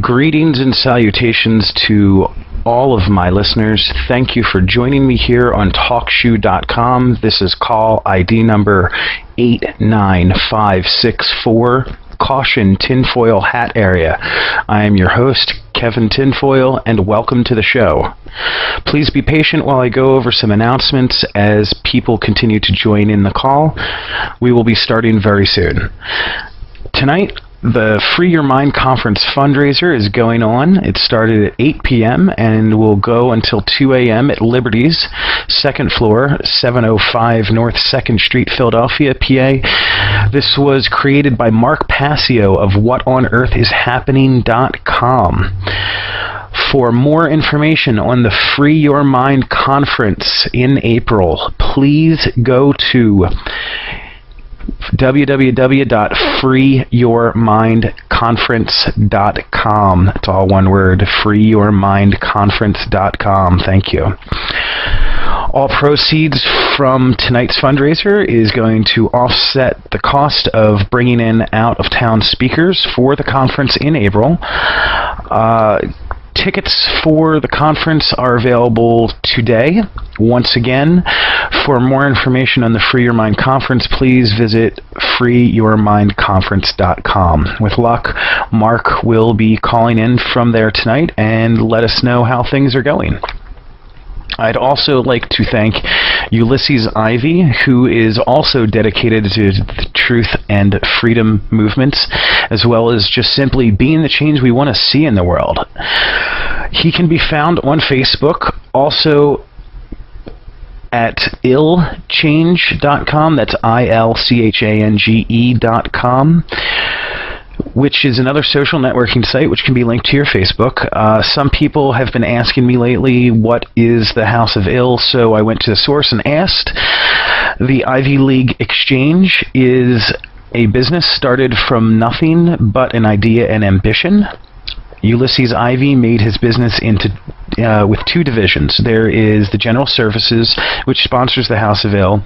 Greetings and salutations to all of my listeners. Thank you for joining me here on TalkShoe.com. This is call ID number 89564. Caution, Tinfoil Hat Area. I am your host, Kevin Tinfoil, and welcome to the show. Please be patient while I go over some announcements as people continue to join in the call. We will be starting very soon. Tonight, the Free Your Mind Conference fundraiser is going on. It started at 8 p.m. and will go until 2 a.m. at Liberty's, second floor, 705 North 2nd Street, Philadelphia, PA. This was created by Mark Passio of whatonearthishappening.com. For more information on the Free Your Mind Conference in April, please go to www.freeyourmindconference.com. It's all one word, freeyourmindconference.com. Thank you. All proceeds from tonight's fundraiser is going to offset the cost of bringing in out-of-town speakers for the conference in April. Tickets for the conference are available today. Once again, for more information on the Free Your Mind Conference, please visit freeyourmindconference.com. With luck, Mark will be calling in from there tonight and let us know how things are going. I'd also like to thank Ulysses Ivy, who is also dedicated to the truth and freedom movements, as well as just simply being the change we want to see in the world. He can be found on Facebook, also at ilchange.com, that's ILCHANGE.com, which is another social networking site which can be linked to your Facebook. Some people have been asking me lately, what is the House of Ill? So I went to the source and asked. The Ivy League Exchange is a business started from nothing but an idea and ambition. Ulysses Ivy made his business into with two divisions. There is the General Services, which sponsors the House of Ill.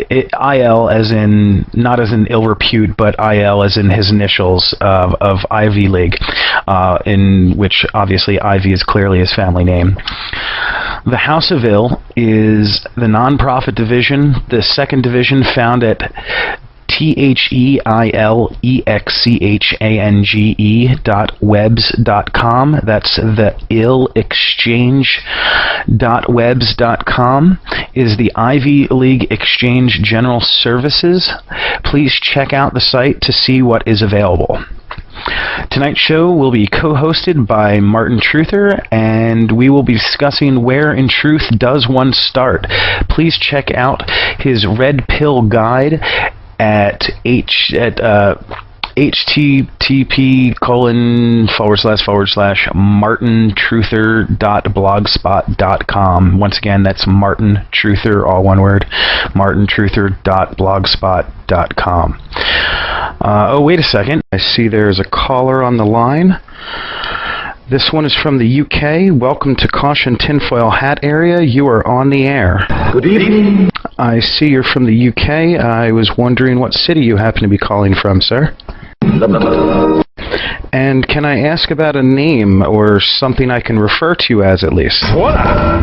IL as in, not as in ill repute, but IL as in his initials of Ivy League, in which obviously Ivy is clearly his family name. The House of Ill is the nonprofit division, the second division found at TheileXchange.webs.com. That's the illexchange.webs.com is the Ivy League Exchange General Services. Please check out the site to see what is available. Tonight's show will be co-hosted by Martin Truther, and we will be discussing where in truth does one start. Please check out his Red Pill Guide at http://martintruther.blogspot.com. Once again, that's Martin Truther, all one word, martintruther.blogspot.com. Oh, wait a second. I see there's a caller on the line. This one is from the UK. Welcome to Caution Tinfoil Hat Area. You are on the air. Good evening. I see you're from the UK. I was wondering what city you happen to be calling from, sir. London. And can I ask about a name or something I can refer to you as at least? Voila!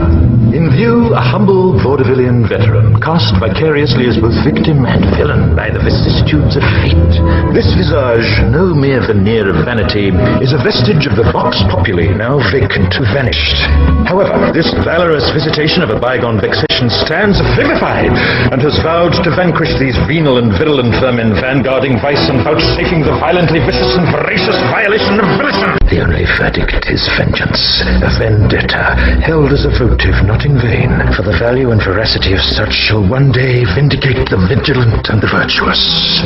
In view, a humble vaudevillian veteran, cast vicariously as both victim and villain by the vicissitudes of fate. This visage, no mere veneer of vanity, is a vestige of the vox populi, now vacant, vanished. However, this valorous visitation of a bygone vexation stands vivified, and has vowed to vanquish these venal and virulent vermin, vanguarding vice and vouchsafing the violently vicious and voracious violation of volition. The only verdict is vengeance, a vendetta, held as a votive, not in vain, for the value and veracity of such shall one day vindicate the vigilant and the virtuous.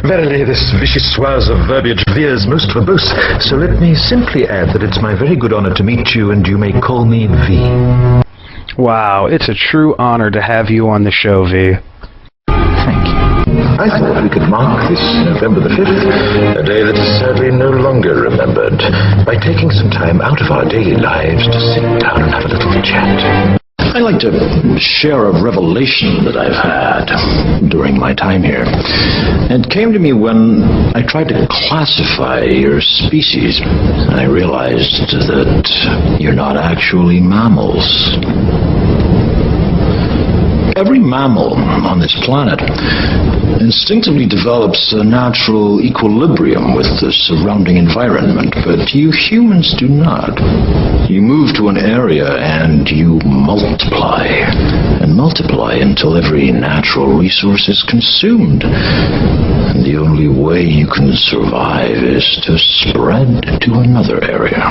Verily, this vicious swaz of verbiage veers most verbose, so let me simply add that it's my very good honor to meet you, and you may call me V. Wow, it's a true honor to have you on the show, V. Thank you. I thought we could mark this November the 5th, a day that is sadly no longer remembered, by taking some time out of our daily lives to sit down and have a little chat. I'd like to share a revelation that I've had during my time here. It came to me when I tried to classify your species. I realized that you're not actually mammals. Every mammal on this planet instinctively develops a natural equilibrium with the surrounding environment, but you humans do not. You move to an area and you multiply, and multiply until every natural resource is consumed. And the only way you can survive is to spread to another area.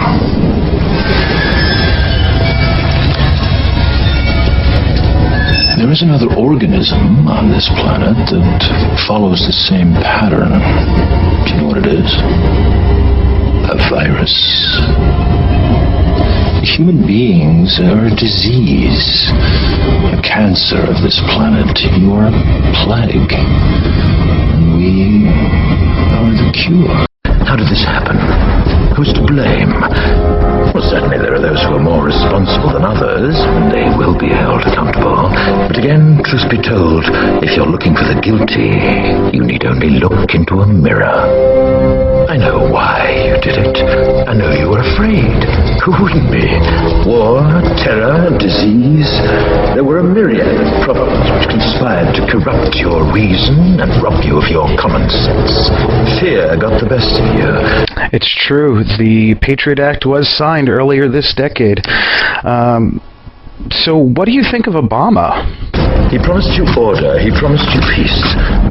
There is another organism on this planet that follows the same pattern. Do you know what it is? A virus. Human beings are a disease, a cancer of this planet. You are a plague. And we are the cure. How did this happen? Who's to blame? Well, certainly there are those who are more responsible than others, and they will be held accountable. But again, truth be told, if you're looking for the guilty, you need only look into a mirror. I know why you did it. I know you were afraid. Who wouldn't be? War, terror, disease. There were a myriad of problems which conspired to corrupt your reason and rob you of your common sense. Fear got the best of you. It's true. The Patriot Act was signed earlier this decade. So what do you think of Obama? He promised you order, he promised you peace,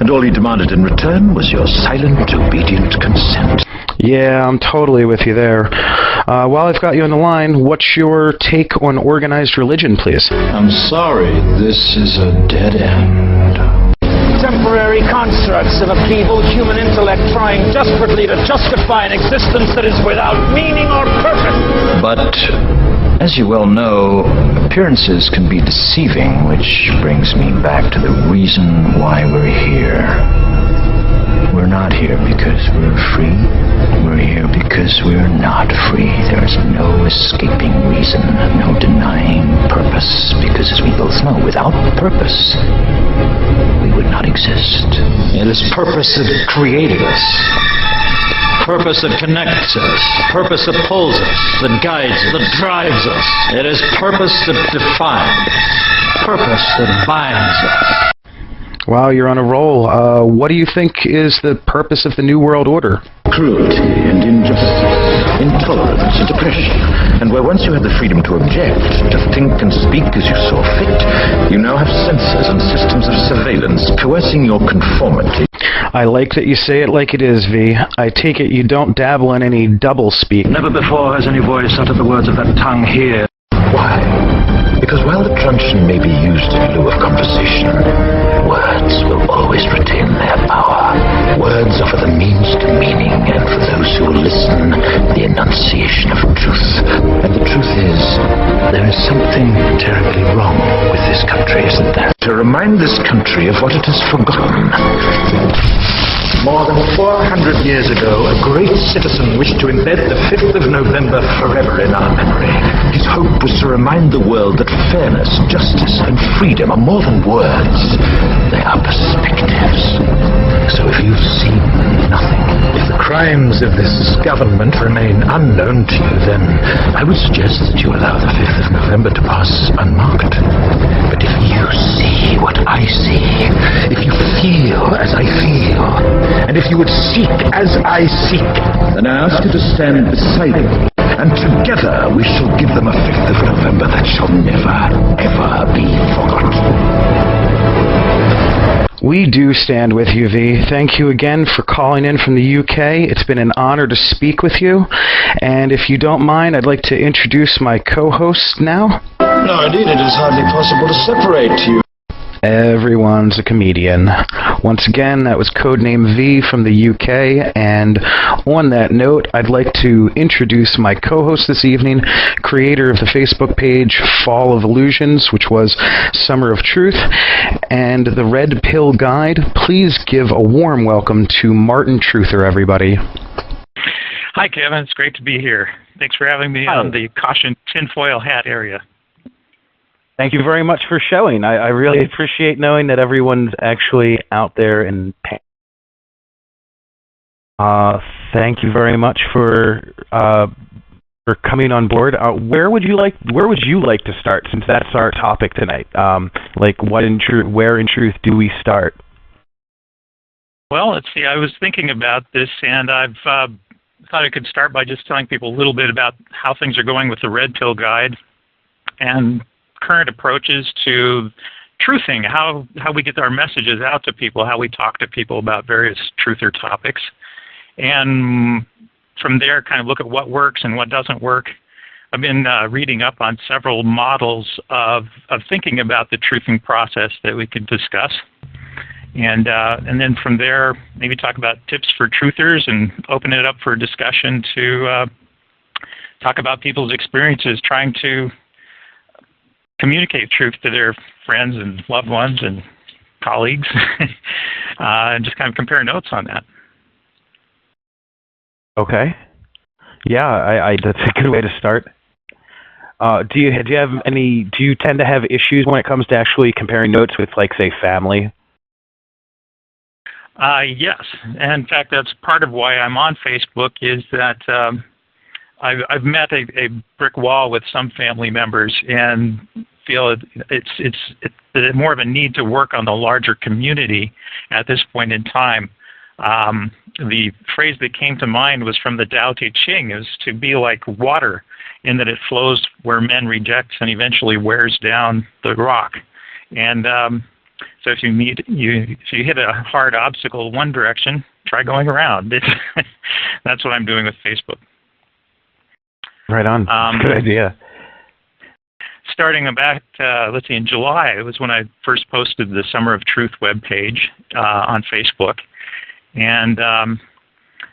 and all he demanded in return was your silent, obedient consent. Yeah, I'm totally with you there. While I've got you on the line, what's your take on organized religion, please? I'm sorry, this is a dead end. Temporary constructs of a feeble human intellect trying desperately to justify an existence that is without meaning or purpose. But, as you well know, appearances can be deceiving, which brings me back to the reason why we're here. We're not here because we're free. We're here because we're not free. There's no escaping reason, no denying purpose, because as we both know, without purpose, we would not exist. It is purpose that created us. Purpose that connects us, purpose that pulls us, that guides, that drives us. It is purpose that defines, purpose that binds us. Wow, you're on a roll. What do you think is the purpose of the New World Order? Cruelty and injustice, intolerance and oppression. And where once you had the freedom to object, to think and speak as you saw fit, you now have censors and systems of surveillance coercing your conformity. I like that you say it like it is, V. I take it you don't dabble in any double speak. Never before has any voice uttered the words of that tongue here. Why? Because while the truncheon may be used in lieu of conversation, words will always retain their power. Words offer the means to meaning, and for those who will listen, the enunciation of truth. And the truth is, there is something terribly wrong with this country, isn't there? To remind this country of what it has forgotten. More than 400 years ago, a great citizen wished to embed the 5th of November forever in our memory. His hope was to remind the world that fairness, justice, and freedom are more than words. They are perspectives. So if you've seen nothing, if the crimes of this government remain unknown to you, then I would suggest that you allow the 5th of November to pass unmarked. But if you see what I see, if you feel as I feel, and if you would seek as I seek, then I ask you to stand beside me, and together we shall give them a 5th of November that shall never, ever be forgotten. We do stand with you, V. Thank you again for calling in from the UK. It's been an honor to speak with you. And if you don't mind, I'd like to introduce my co-host now. No, indeed, it is hardly possible to separate you. Everyone's a comedian. Once again, that was Codename V from the UK, and on that note, I'd like to introduce my co-host this evening, creator of the Facebook page Fall of Illusions, which was Summer of Truth, and the Red Pill Guide. Please give a warm welcome to Martin Truther, everybody. Hi, Kevin. It's great to be here. Thanks for having me on the caution tinfoil hat area. Thank you very much for showing. I really appreciate knowing that everyone's actually out there and thank you very much for coming on board. Where would you like to start, since that's our topic tonight? Where in truth do we start? Well, let's see. I was thinking about this, and I've thought I could start by just telling people a little bit about how things are going with the Red Pill Guide and current approaches to truthing, how we get our messages out to people, how we talk to people about various truther topics, and from there kind of look at what works and what doesn't work. I've been reading up on several models of thinking about the truthing process that we could discuss. And then from there, maybe talk about tips for truthers and open it up for discussion to talk about people's experiences trying to communicate truth to their friends and loved ones and colleagues, and just kind of compare notes on that. Okay. Yeah, that's a good way to start. Do you tend to have issues when it comes to actually comparing notes with, like, say, family? Yes. And in fact, that's part of why I'm on Facebook, is that I've met a brick wall with some family members and feel it's more of a need to work on the larger community at this point in time. The phrase that came to mind was from the Tao Te Ching, is to be like water, in that it flows where men reject and eventually wears down the rock. And so if you hit a hard obstacle one direction, try going around. That's what I'm doing with Facebook. Right on. Good idea. Starting back, let's see, in July, it was when I first posted the Summer of Truth webpage on Facebook. And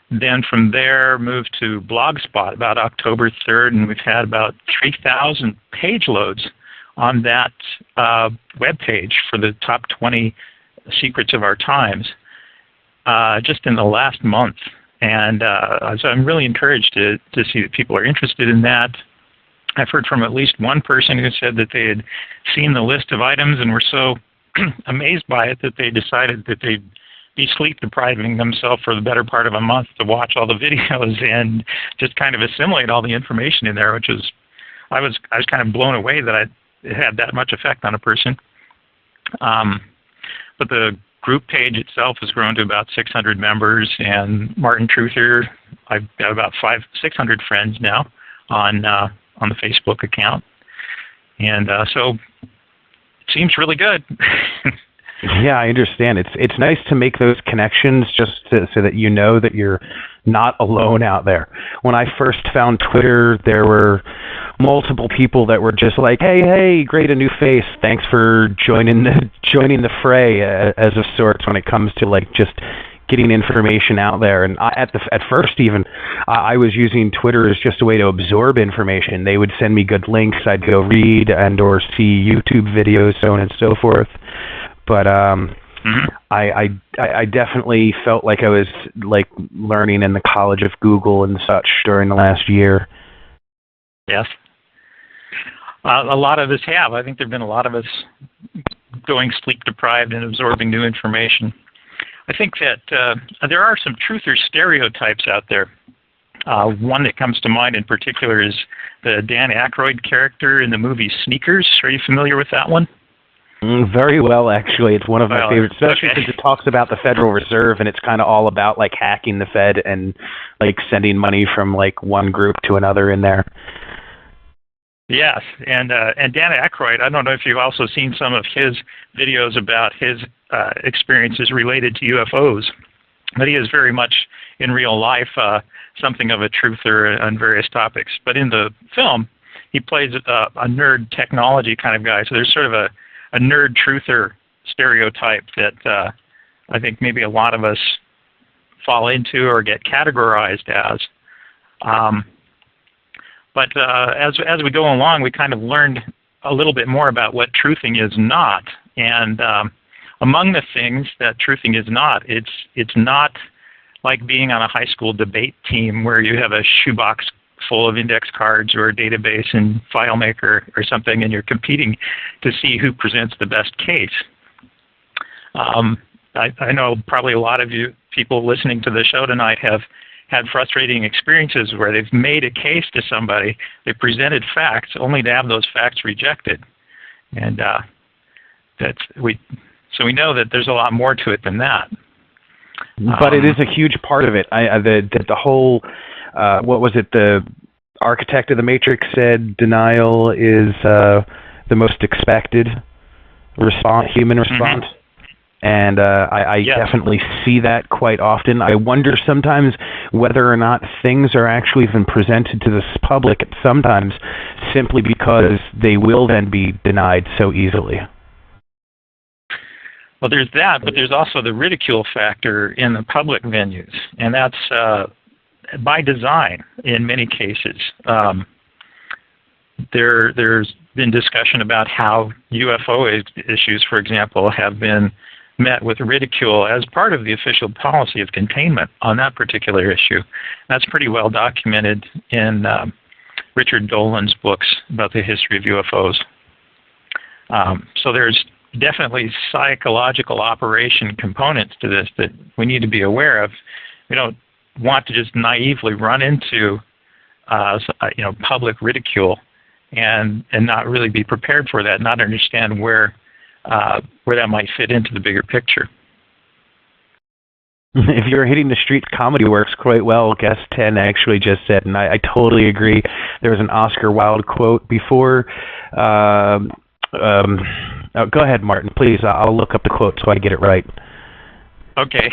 then from there, moved to Blogspot about October 3rd, and we've had about 3,000 page loads on that webpage for the top 20 secrets of our times just in the last month. And so I'm really encouraged to see that people are interested in that. I've heard from at least one person who said that they had seen the list of items and were so amazed by it that they decided that they'd be sleep depriving themselves for the better part of a month to watch all the videos and just kind of assimilate all the information in there, which is, I was kind of blown away that it had that much effect on a person. But the group page itself has grown to about 600 members, and Martin Truther, I've got about 600 friends now on the Facebook account, and so it seems really good. Yeah, I understand. It's nice to make those connections so that you know that you're not alone out there. When I first found Twitter, there were multiple people that were just like, hey, great, a new face. Thanks for joining the fray as of sorts when it comes to, like, just getting information out there. And at first even, I was using Twitter as just a way to absorb information. They would send me good links. I'd go read and or see YouTube videos, so on and so forth. But I definitely felt like I was, like, learning in the College of Google and such during the last year. Yes. A lot of us have. I think there have been a lot of us going sleep deprived and absorbing new information. I think that there are some truther stereotypes out there. One that comes to mind in particular is the Dan Aykroyd character in the movie Sneakers. Are you familiar with that one? Very well, actually. It's one of my favorites, especially since it talks about the Federal Reserve, and it's kind of all about, like, hacking the Fed and, like, sending money from, like, one group to another in there. Yes, and Dan Aykroyd, I don't know if you've also seen some of his videos about his experiences related to UFOs, but he is very much in real life something of a truther on various topics. But in the film, he plays a nerd technology kind of guy, so there's sort of a nerd truther stereotype that I think maybe a lot of us fall into or get categorized as. But as we go along, we kind of learned a little bit more about what truthing is not. And among the things that truthing is not, it's not like being on a high school debate team where you have a shoebox full of index cards or a database and FileMaker or something, and you're competing to see who presents the best case. I know probably a lot of you people listening to the show tonight have had frustrating experiences where they've made a case to somebody, they presented facts only to have those facts rejected. And so we know that there's a lot more to it than that. But it is a huge part of it. The whole, what was it, the architect of the Matrix said denial is the most expected response, human response. Mm-hmm. And I definitely see that quite often. I wonder sometimes whether or not things are actually even presented to the public sometimes simply because they will then be denied so easily. Well, there's that, but there's also the ridicule factor in the public venues, and that's by design in many cases. There's been discussion about how UFO issues, for example, have been met with ridicule as part of the official policy of containment on that particular issue. That's pretty well documented in Richard Dolan's books about the history of UFOs. So there's definitely psychological operation components to this that we need to be aware of. We don't want to just naively run into public ridicule and not really be prepared for that, not understand where that might fit into the bigger picture. If you're hitting the streets, comedy works quite well, guest 10 actually just said, and I totally agree. There was an Oscar Wilde quote before. Go ahead, Martin, please. I'll look up the quote so I get it right. Okay.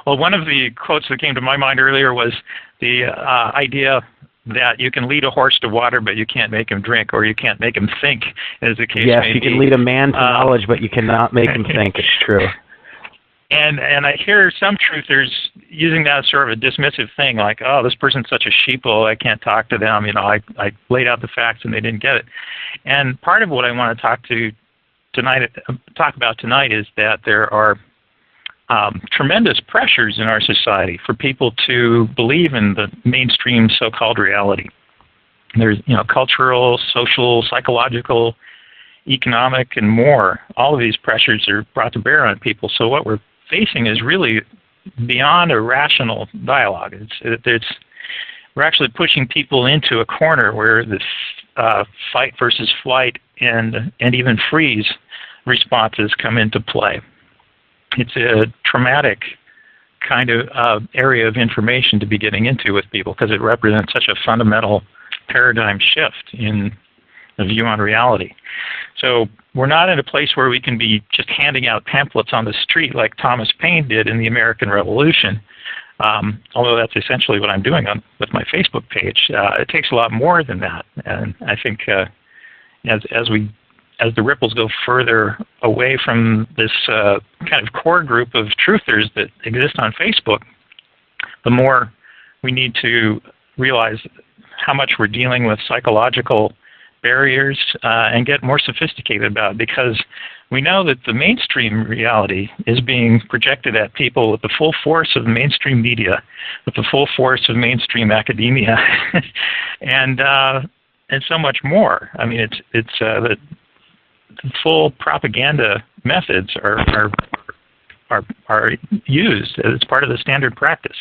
Well, one of the quotes that came to my mind earlier was the idea that you can lead a horse to water, but you can't make him drink, or you can't make him think, as the case may be. Yes, you can lead a man to knowledge, but you cannot make him think. It's true. And I hear some truthers using that as sort of a dismissive thing, like, oh, this person's such a sheeple, I can't talk to them. I laid out the facts and they didn't get it. And part of what I want to talk about tonight is that there are tremendous pressures in our society for people to believe in the mainstream so-called reality. There's, cultural, social, psychological, economic, and more. All of these pressures are brought to bear on people. So what we're facing is really beyond a rational dialogue. We're actually pushing people into a corner where this fight versus flight and even freeze responses come into play. It's a traumatic kind of area of information to be getting into with people because it represents such a fundamental paradigm shift in the view on reality. So we're not in a place where we can be just handing out pamphlets on the street like Thomas Paine did in the American Revolution, although that's essentially what I'm doing with my Facebook page. It takes a lot more than that, and I think as the ripples go further away from this kind of core group of truthers that exist on Facebook, the more we need to realize how much we're dealing with psychological barriers and get more sophisticated about it, because we know that the mainstream reality is being projected at people with the full force of mainstream media, with the full force of mainstream academia, and so much more. I mean, it's the full propaganda methods are used as part of the standard practice.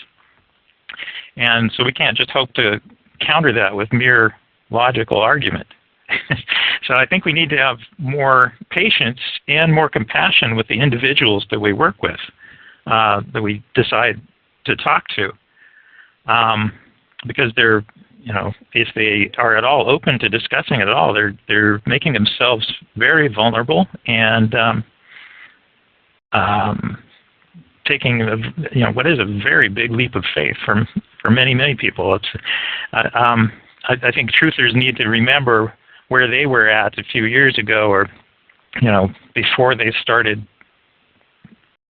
And so we can't just hope to counter that with mere logical argument. So I think we need to have more patience and more compassion with the individuals that we work with, that we decide to talk to, because they're, if they are at all open to discussing it at all, they're making themselves very vulnerable and taking what is a very big leap of faith for many people. I think truthers need to remember where they were at a few years ago, or before they started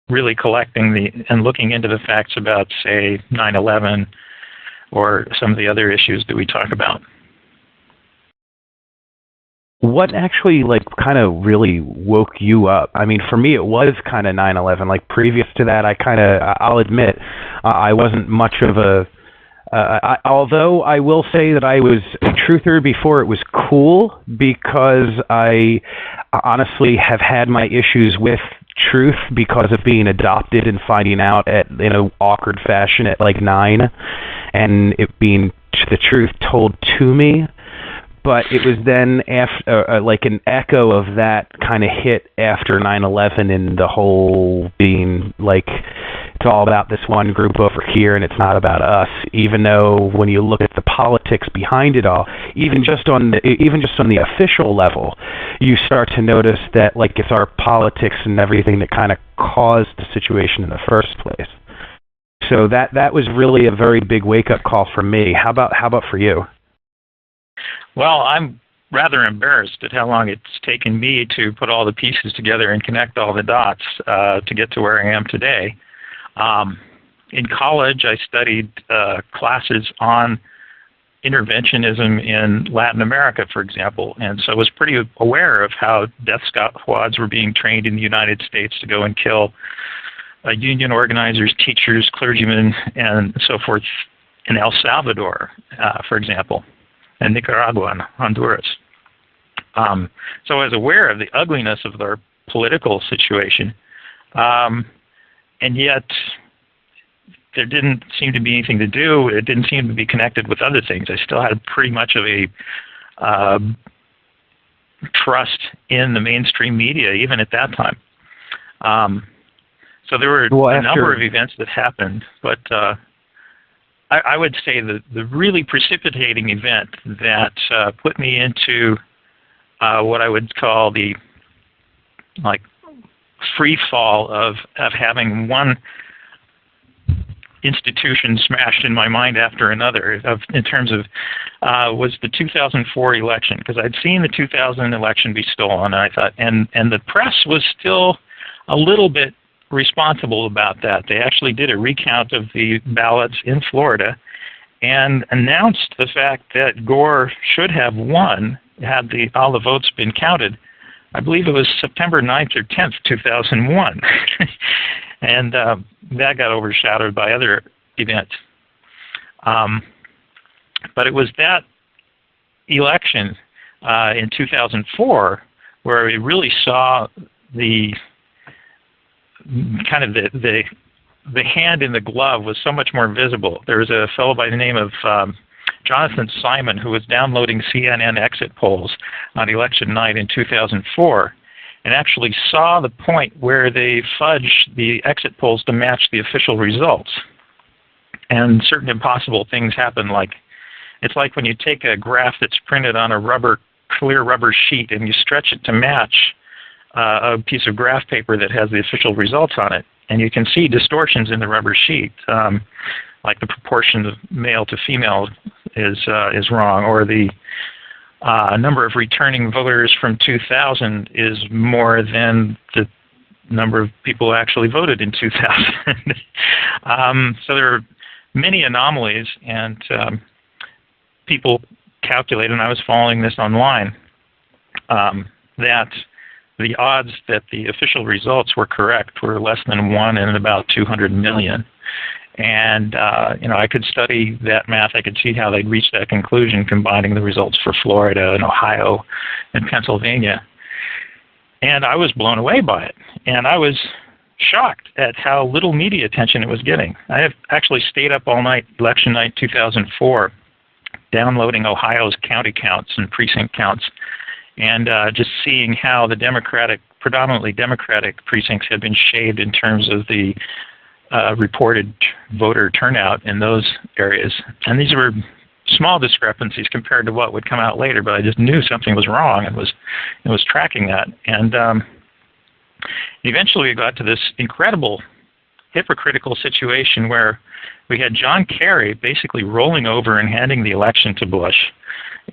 really collecting and looking into the facts about, say, 9/11 or some of the other issues that we talk about. What actually, kind of really woke you up? I mean, for me, it was kind of 9/11. Previous to that, I'll admit, I wasn't much of a Although I will say that I was a truther before it was cool, because I honestly have had my issues with truth because of being adopted and finding out in an awkward fashion at like 9, and it being the truth told to me. But it was then after, like an echo of that kind of hit after 9/11, and the whole being like, it's all about this one group over here, and it's not about us. Even though when you look at the politics behind it all, even just on the official level, you start to notice that like it's our politics and everything that kind of caused the situation in the first place. So that was really a very big wake-up call for me. How about for you? Well, I'm rather embarrassed at how long it's taken me to put all the pieces together and connect all the dots to get to where I am today. In college, I studied classes on interventionism in Latin America, for example, and so I was pretty aware of how death squads were being trained in the United States to go and kill union organizers, teachers, clergymen, and so forth in El Salvador, for example, and Nicaragua and Honduras. So I was aware of the ugliness of their political situation, and yet there didn't seem to be anything to do. It didn't seem to be connected with other things. I still had pretty much of a trust in the mainstream media, even at that time. So there were a number of events that happened, but I would say that the really precipitating event that put me into what I would call the free fall of having one institution smashed in my mind after another in terms of was the 2004 election, because I'd seen the 2000 election be stolen, and I thought, and the press was still a little bit responsible about that. They actually did a recount of the ballots in Florida and announced the fact that Gore should have won had all the votes been counted. I believe it was September 9th or 10th, 2001. And that got overshadowed by other events. But it was that election in 2004 where we really saw the kind of the hand in the glove was so much more visible. There was a fellow by the name of Jonathan Simon who was downloading CNN exit polls on election night in 2004 and actually saw the point where they fudged the exit polls to match the official results. And certain impossible things happen, like it's like when you take a graph that's printed on a clear rubber sheet and you stretch it to match a piece of graph paper that has the official results on it, and you can see distortions in the rubber sheet, like the proportion of male to female is wrong, or the number of returning voters from 2000 is more than the number of people who actually voted in 2000. So there are many anomalies, and people calculate, and I was following this online, that the odds that the official results were correct were less than 1 in about 200 million. And I could study that math. I could see how they'd reach that conclusion, combining the results for Florida and Ohio and Pennsylvania. And I was blown away by it. And I was shocked at how little media attention it was getting. I have actually stayed up all night, election night 2004, downloading Ohio's county counts and precinct counts, and just seeing how the predominantly Democratic precincts had been shaved in terms of the reported voter turnout in those areas. And these were small discrepancies compared to what would come out later, but I just knew something was wrong and was tracking that. And eventually we got to this incredible hypocritical situation where we had John Kerry basically rolling over and handing the election to Bush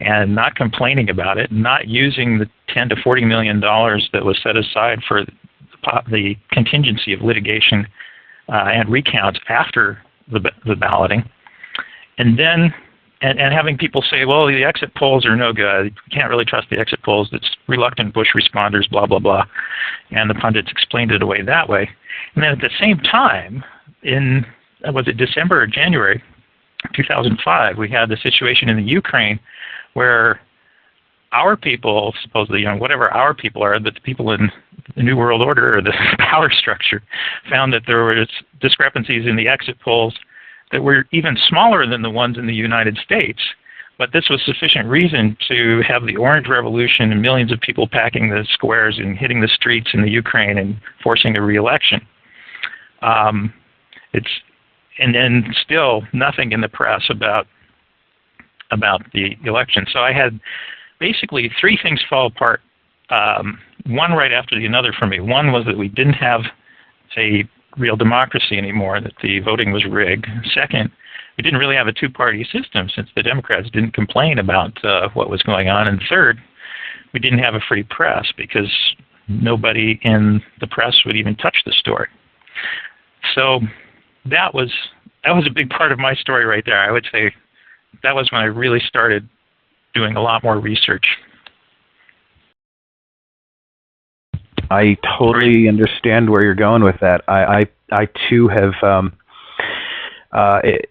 and not complaining about it, not using the $10 to $40 million that was set aside for the contingency of litigation and recounts after the balloting, and then and having people say, well, the exit polls are no good. You can't really trust the exit polls. It's reluctant Bush responders, blah, blah, blah. And the pundits explained it away that way. And then at the same time, was it December or January, 2005, we had the situation in the Ukraine where our people, supposedly, whatever our people are, but the people in the New World Order or the power structure, found that there were discrepancies in the exit polls that were even smaller than the ones in the United States. But this was sufficient reason to have the Orange Revolution and millions of people packing the squares and hitting the streets in the Ukraine and forcing a re-election. And then still nothing in the press about the election. So I had basically three things fall apart, one right after the another for me. One was that we didn't have a real democracy anymore, that the voting was rigged. Second, we didn't really have a two-party system since the Democrats didn't complain about what was going on. And third, we didn't have a free press because nobody in the press would even touch the story. So that was a big part of my story right there. I would say that was when I really started doing a lot more research. I totally understand where you're going with that. I too have.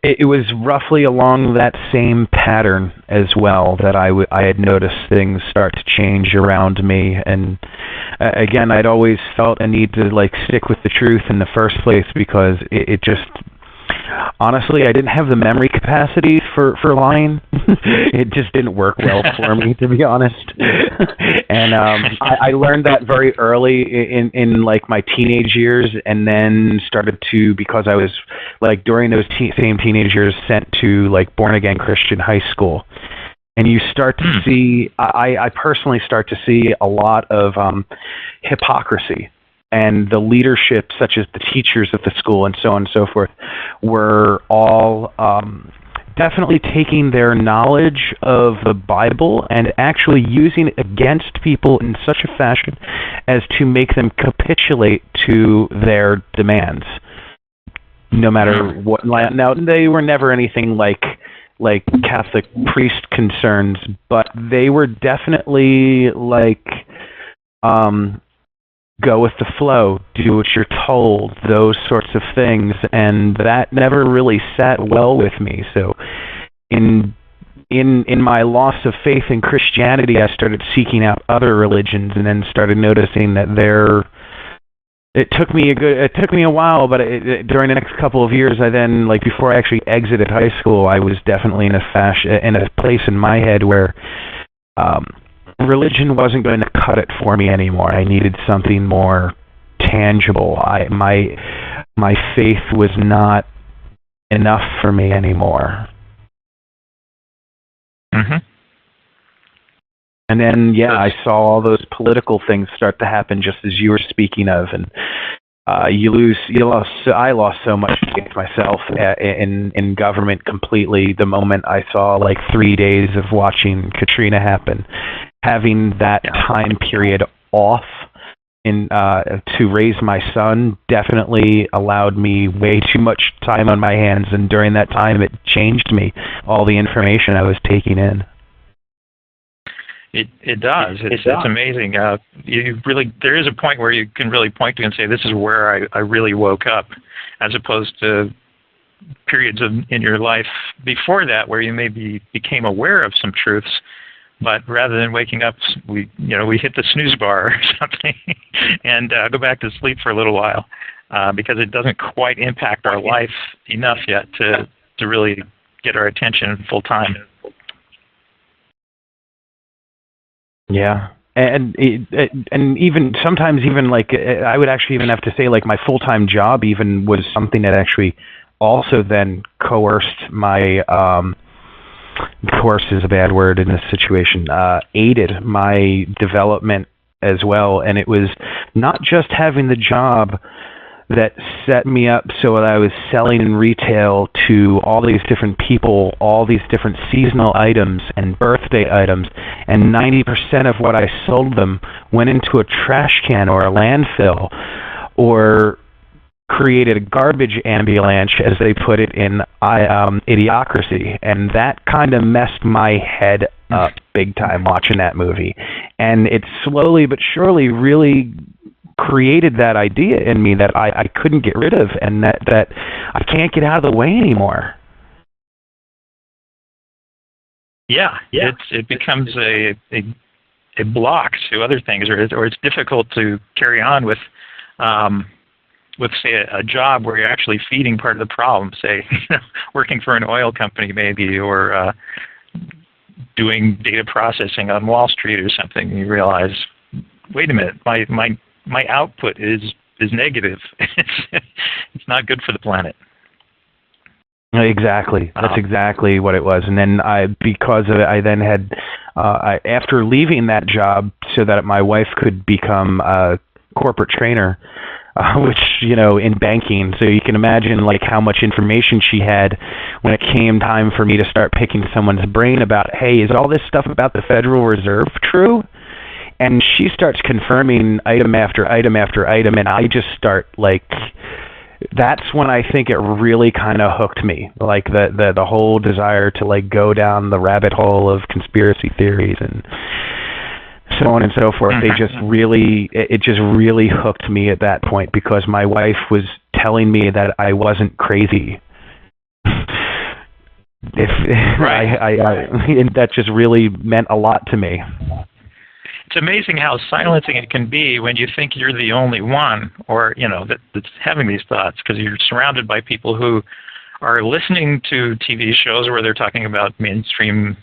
It was roughly along that same pattern as well that I had noticed things start to change around me, and again, I'd always felt a need to stick with the truth in the first place because it just. Honestly, I didn't have the memory capacity for lying. It just didn't work well for me, to be honest. And I learned that very early in my teenage years, and then started to, because I was during those same teenage years, sent to born again Christian high school. And you start to see, I personally start to see a lot of hypocrisy. And the leadership, such as the teachers at the school and so on and so forth, were all definitely taking their knowledge of the Bible and actually using it against people in such a fashion as to make them capitulate to their demands, no matter what. Now, they were never anything like Catholic priest concerns, but they were definitely go with the flow, do what you're told, those sorts of things, and that never really sat well with me. So in my loss of faith in Christianity, I started seeking out other religions, and then started noticing that it took me a while, but during the next couple of years, I then, before I actually exited high school, I was definitely in a place in my head where religion wasn't going to cut it for me anymore. I needed something more tangible. My faith was not enough for me anymore. Mm-hmm. And then, I saw all those political things start to happen, just as you were speaking of, and I lost so much faith myself in government completely the moment I saw 3 days of watching Katrina happen. Having that time period off to raise my son definitely allowed me way too much time on my hands, and during that time it changed me, all the information I was taking in. It does. It's amazing. There is a point where you can really point to and say, this is where I really woke up, as opposed to periods in your life before that where you maybe became aware of some truths, but rather than waking up, we hit the snooze bar or something and go back to sleep for a little while because it doesn't quite impact our life enough yet to really get our attention full time. Yeah, and even sometimes, I would actually even have to say, my full-time job even was something that actually also then coerced my coerce is a bad word in this situation, aided my development as well. And it was not just having the job that set me up so that I was selling in retail to all these different people, all these different seasonal items and birthday items, and 90% of what I sold them went into a trash can or a landfill, or created a garbage ambulance, as they put it in Idiocracy, and that kind of messed my head up big time watching that movie. And it slowly but surely really created that idea in me that I couldn't get rid of, and that I can't get out of the way anymore. Yeah, it becomes a block to other things, or it's difficult to carry on with say a job where you're actually feeding part of the problem. Say, working for an oil company maybe, or doing data processing on Wall Street or something. And you realize, wait a minute, my output is negative. It's not good for the planet. Exactly. That's exactly what it was. And then because of it, I then had, after leaving that job so that my wife could become a corporate trainer, which, in banking, so you can imagine like how much information she had when it came time for me to start picking someone's brain about, hey, is all this stuff about the Federal Reserve true? And she starts confirming item after item after item, and I just start that's when I think it really kind of hooked me, like the whole desire to like go down the rabbit hole of conspiracy theories and so on and so forth. It just really hooked me at that point, because my wife was telling me that I wasn't crazy. And that just really meant a lot to me. It's amazing how silencing it can be when you think you're the only one, or that's having these thoughts, because you're surrounded by people who are listening to TV shows where they're talking about mainstream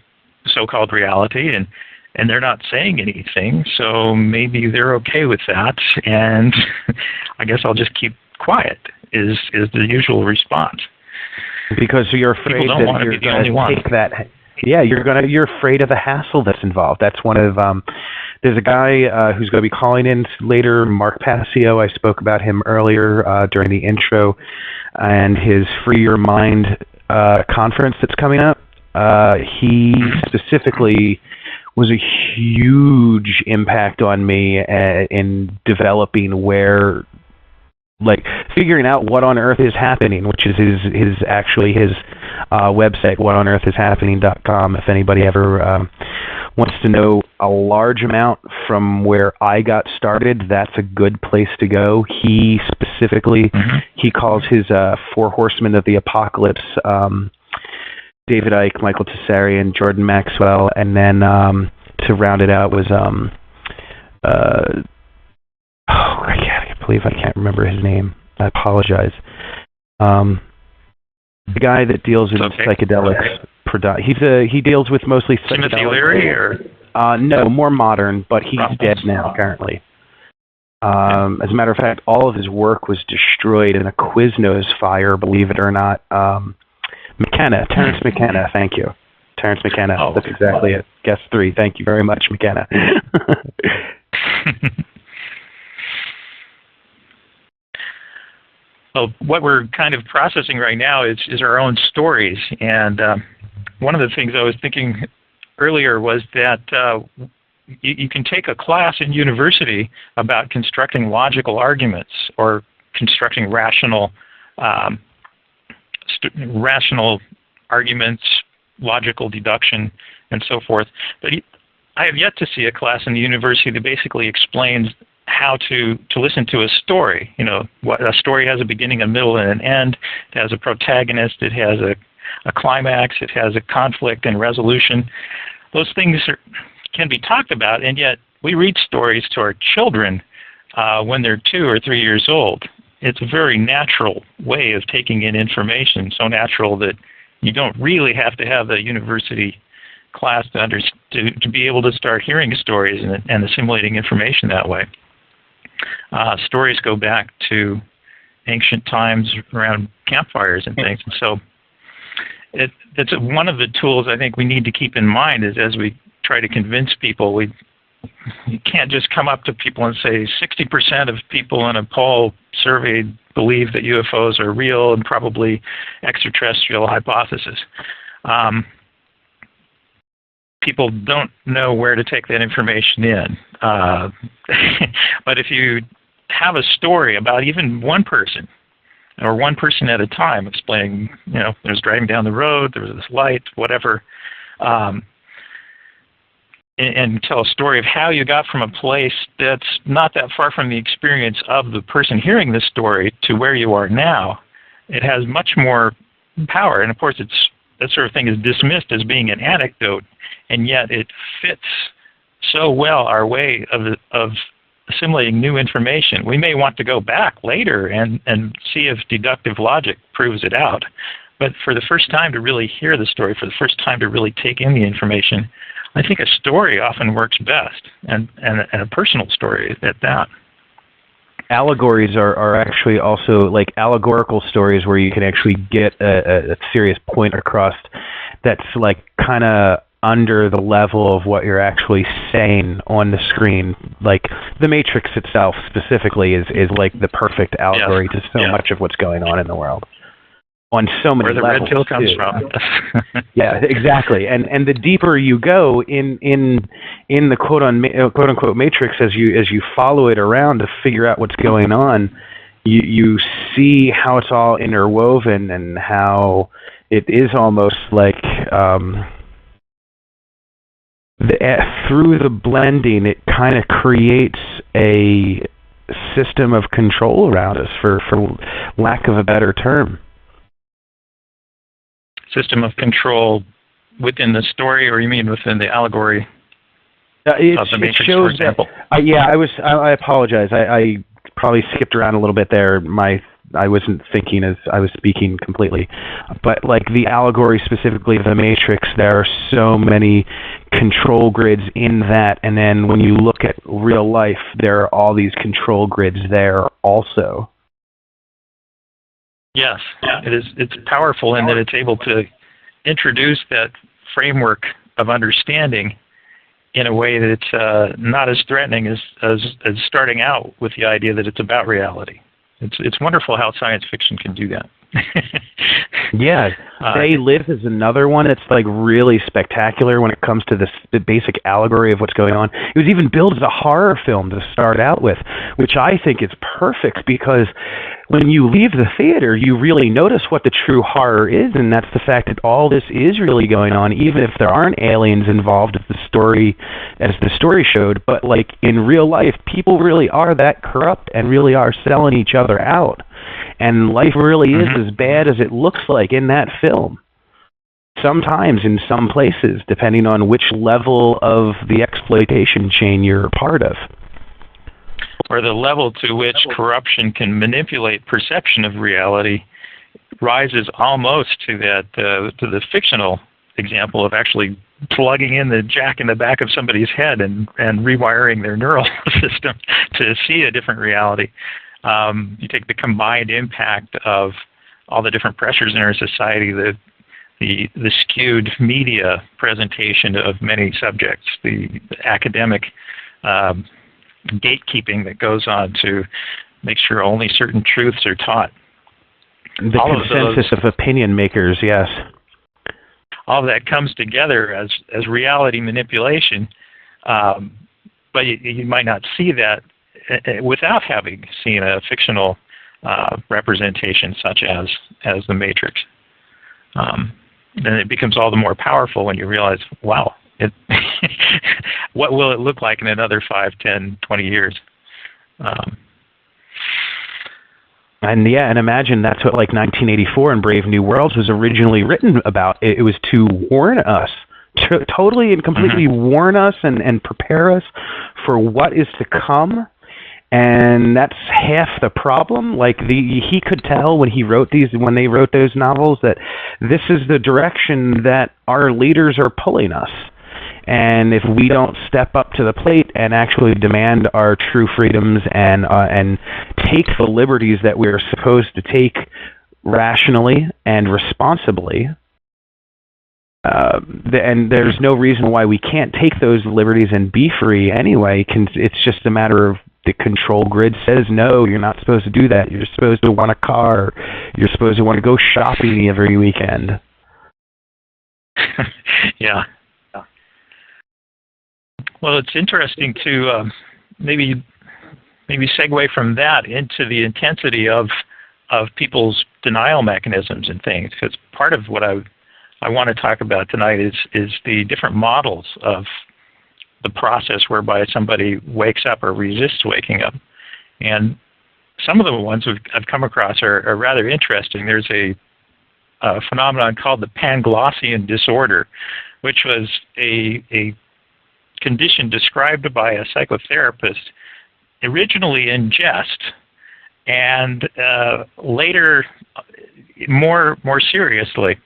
so-called reality, and they're not saying anything, so maybe they're okay with that, and I guess I'll just keep quiet is the usual response. Because you're afraid that you're going to take that. Yeah, you're afraid of the hassle that's involved. That's one of there's a guy who's going to be calling in later, Mark Passio. I spoke about him earlier during the intro, and his Free Your Mind conference that's coming up. He specifically was a huge impact on me in developing figuring out what on earth is happening, which is his website, whatonearthishappening.com. If anybody ever wants to know a large amount from where I got started, that's a good place to go. He specifically, he calls his Four Horsemen of the Apocalypse, David Icke, Michael Tessarian, Jordan Maxwell, and then to round it out was I can't believe I can't remember his name. I apologize. The guy that deals with psychedelics. He deals with mostly psychedelics. Timothy Leary, or no, more modern, but he's dead now currently. As a matter of fact, all of his work was destroyed in a Quiznos fire, believe it or not. Terence McKenna, thank you. Terence McKenna, that's exactly it. Guest 3, thank you very much, McKenna. Well, what we're kind of processing right now is our own stories. And one of the things I was thinking earlier was that you can take a class in university about constructing logical arguments or constructing rational arguments, logical deduction, and so forth. But I have yet to see a class in the university that basically explains how to listen to a story. What a story has a beginning, a middle, and an end. It has a protagonist. It has a climax. It has a conflict and resolution. Those things can be talked about, and yet we read stories to our children when they're 2 or 3 years old. It's a very natural way of taking in information, so natural that you don't really have to have a university class to be able to start hearing stories and assimilating information that way. Stories go back to ancient times around campfires and things. And so it's one of the tools I think we need to keep in mind is as we try to convince people, you can't just come up to people and say 60% of people in a poll surveyed believe that UFOs are real and probably extraterrestrial hypothesis. People don't know where to take that information in. But if you have a story about even one person, or one person at a time, explaining, there's driving down the road, there was this light, whatever, and tell a story of how you got from a place that's not that far from the experience of the person hearing this story to where you are now, it has much more power. And of course, that sort of thing is dismissed as being an anecdote, and yet it fits so well our way of assimilating new information. We may want to go back later and see if deductive logic proves it out. But for the first time to really hear the story, for the first time to really take in the information, I think a story often works best, and a personal story at that. Allegories are actually also like allegorical stories where you can actually get a serious point across that's like kind of under the level of what you're actually saying on the screen. Like the Matrix itself specifically is like the perfect allegory to so much of what's going on in the world. On so many levels. Where the red pill comes from. Yeah, exactly. And the deeper you go in the quote unquote Matrix, as you follow it around to figure out what's going on, you see how it's all interwoven and how it is almost like through the blending, it kind of creates a system of control around us, for lack of a better term. System of control within the story, or you mean within the allegory of the Matrix, for example? I apologize. I probably skipped around a little bit there. I wasn't thinking as I was speaking completely. But like the allegory specifically of the Matrix, there are so many control grids in that, and then when you look at real life, there are all these control grids there also. Yes, it's powerful in that it's able to introduce that framework of understanding in a way that it's not as threatening as starting out with the idea that it's about reality. It's wonderful how science fiction can do that. Yeah, They Live is another one that's like really spectacular when it comes to the basic allegory of what's going on. It was even billed as a horror film to start out with, which I think is perfect because when you leave the theater, you really notice what the true horror is, and that's the fact that all this is really going on, even if there aren't aliens involved as the story showed. But like in real life, people really are that corrupt and really are selling each other out. And life really is as bad as it looks like in that film. Sometimes in some places, depending on which level of the exploitation chain you're a part of. Or the level to which corruption can manipulate perception of reality rises almost to that to the fictional example of actually plugging in the jack in the back of somebody's head and rewiring their neural system to see a different reality. You take the combined impact of all the different pressures in our society, the skewed media presentation of many subjects, the academic gatekeeping that goes on to make sure only certain truths are taught. The consensus of opinion makers, yes. All of that comes together as reality manipulation, but you might not see that without having seen a fictional representation such as the Matrix. And it becomes all the more powerful when you realize, wow, what will it look like in another 5, 10, 20 years? And imagine that's what like 1984 and Brave New Worlds was originally written about. It was to warn us, totally and completely warn us and prepare us for what is to come. And that's half the problem. Like he could tell when they wrote those novels that this is the direction that our leaders are pulling us. And if we don't step up to the plate and actually demand our true freedoms and take the liberties that we're supposed to take rationally and responsibly, and there's no reason why we can't take those liberties and be free anyway. It's just a matter of the control grid says, no, you're not supposed to do that. You're supposed to want a car. You're supposed to want to go shopping every weekend. Yeah. Well, it's interesting to maybe segue from that into the intensity of people's denial mechanisms and things, because part of what I want to talk about tonight is the different models of the process whereby somebody wakes up or resists waking up. And some of the ones I've come across are rather interesting. There's a a phenomenon called the Panglossian disorder, which was a condition described by a psychotherapist originally in jest, and later more seriously.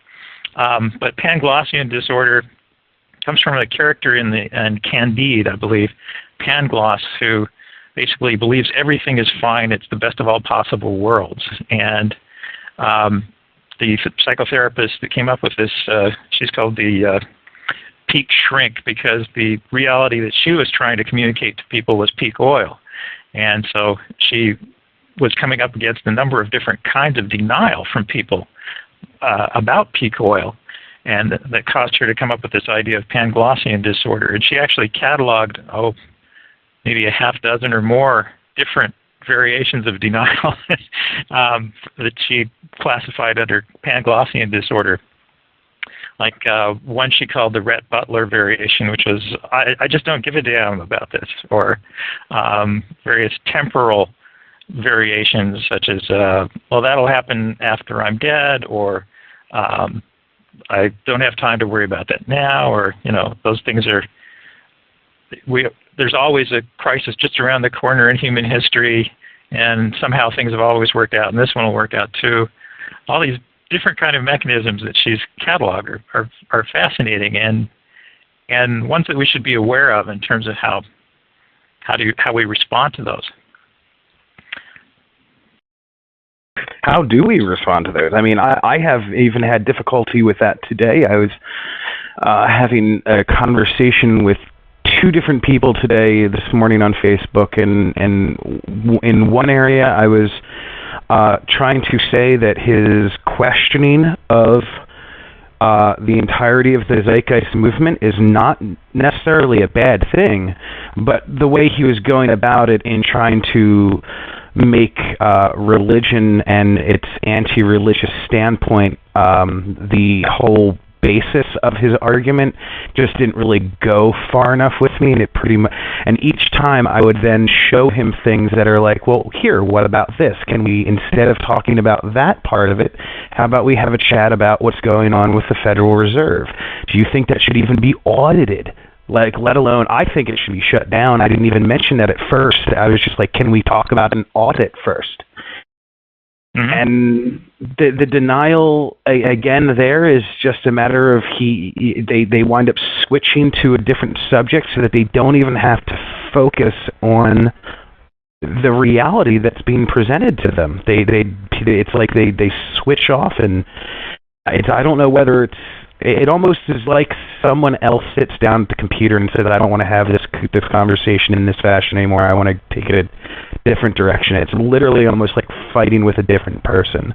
But Panglossian disorder comes from a character in Candide, I believe, Pangloss, who basically believes everything is fine, it's the best of all possible worlds. And the psychotherapist that came up with this, she's called the peak shrink, because the reality that she was trying to communicate to people was peak oil. And so she was coming up against a number of different kinds of denial from people about peak oil, and that caused her to come up with this idea of Panglossian disorder. And she actually cataloged, maybe a half dozen or more different variations of denial that she classified under Panglossian disorder. Like one she called the Rhett Butler variation, which was, I just don't give a damn about this, or various temporal variations such as, well, that'll happen after I'm dead, or I don't have time to worry about that now, or, those things are, there's always a crisis just around the corner in human history, and somehow things have always worked out, and this one will work out too. All these different kind of mechanisms that she's cataloged are fascinating, and ones that we should be aware of in terms of how we respond to those. How do we respond to those? I mean, I have even had difficulty with that today. I was having a conversation with two different people today, this morning on Facebook, and in one area I was trying to say that his questioning of the entirety of the Zeitgeist movement is not necessarily a bad thing, but the way he was going about it in trying to make religion and its anti-religious standpoint the whole basis of his argument just didn't really go far enough with me, and it pretty much, and each time I would then show him things that are like, well, here, what about this? Can we, instead of talking about that part of it, how about we have a chat about what's going on with the Federal Reserve? Do you think that should even be audited? Like, let alone, I think it should be shut down. I didn't even mention that at first. I was just like, can we talk about an audit first? Mm-hmm. And the denial, again, there is just a matter of they wind up switching to a different subject so that they don't even have to focus on the reality that's being presented to them. It's like they switch off, and I don't know whether it almost is like someone else sits down at the computer and says, I don't want to have this conversation in this fashion anymore. I want to take it a different direction. It's literally almost like fighting with a different person.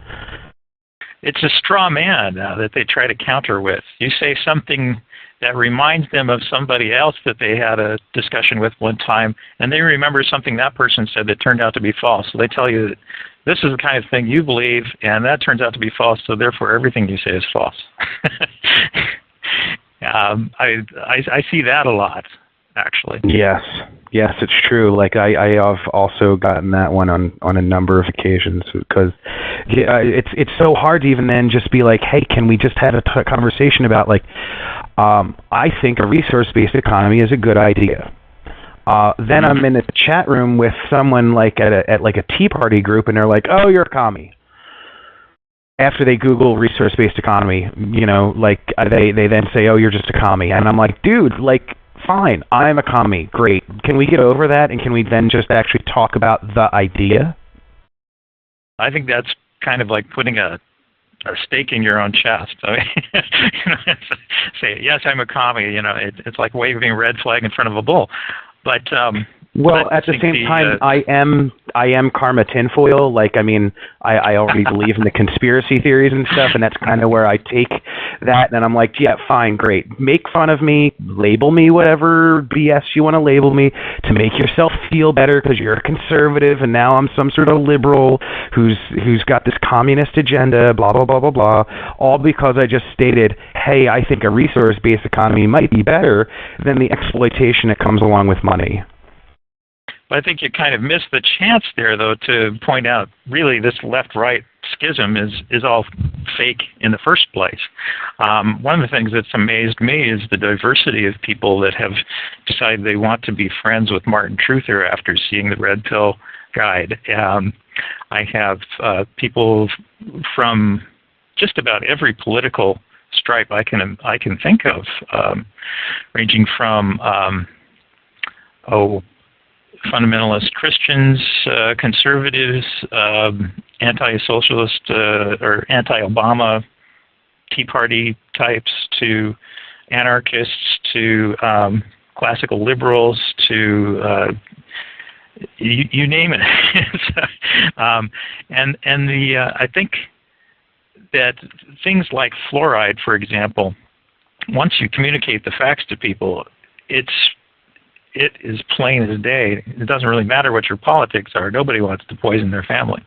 It's a straw man that they try to counter with. You say something that reminds them of somebody else that they had a discussion with one time, and they remember something that person said that turned out to be false. So they tell you that this is the kind of thing you believe, and that turns out to be false, so therefore everything you say is false. I see that a lot, actually. Yes, it's true. Like I have also gotten that one on a number of occasions, because it's so hard to even then just be like, hey, can we just have a conversation about, like, I think a resource-based economy is a good idea. Then I'm in a chat room with someone like at like a Tea Party group, and they're like, "Oh, you're a commie." After they Google resource-based economy, like they then say, "Oh, you're just a commie," and I'm like, "Dude, like, fine, I'm a commie. Great. Can we get over that, and can we then just actually talk about the idea?" I think that's kind of like putting a stake in your own chest. I mean, say, "Yes, I'm a commie." It's like waving a red flag in front of a bull. But well, at the same time, I am karma tinfoil. Like, I mean, I already believe in the conspiracy theories and stuff, and that's kind of where I take that. And I'm like, yeah, fine, great. Make fun of me, label me whatever BS you want to label me to make yourself feel better because you're a conservative, and now I'm some sort of liberal who's got this communist agenda, blah, blah, blah, blah, blah, all because I just stated, hey, I think a resource-based economy might be better than the exploitation that comes along with money. I think you kind of missed the chance there, though, to point out really this left-right schism is all fake in the first place. One of the things that's amazed me is the diversity of people that have decided they want to be friends with Martin Truther after seeing the Red Pill Guide. I have people from just about every political stripe I can think of, ranging from fundamentalist Christians, conservatives, anti-socialist or anti-Obama Tea Party types, to anarchists, to classical liberals, to you name it. I think that things like fluoride, for example, once you communicate the facts to people, it is plain as day. It doesn't really matter what your politics are. Nobody wants to poison their family.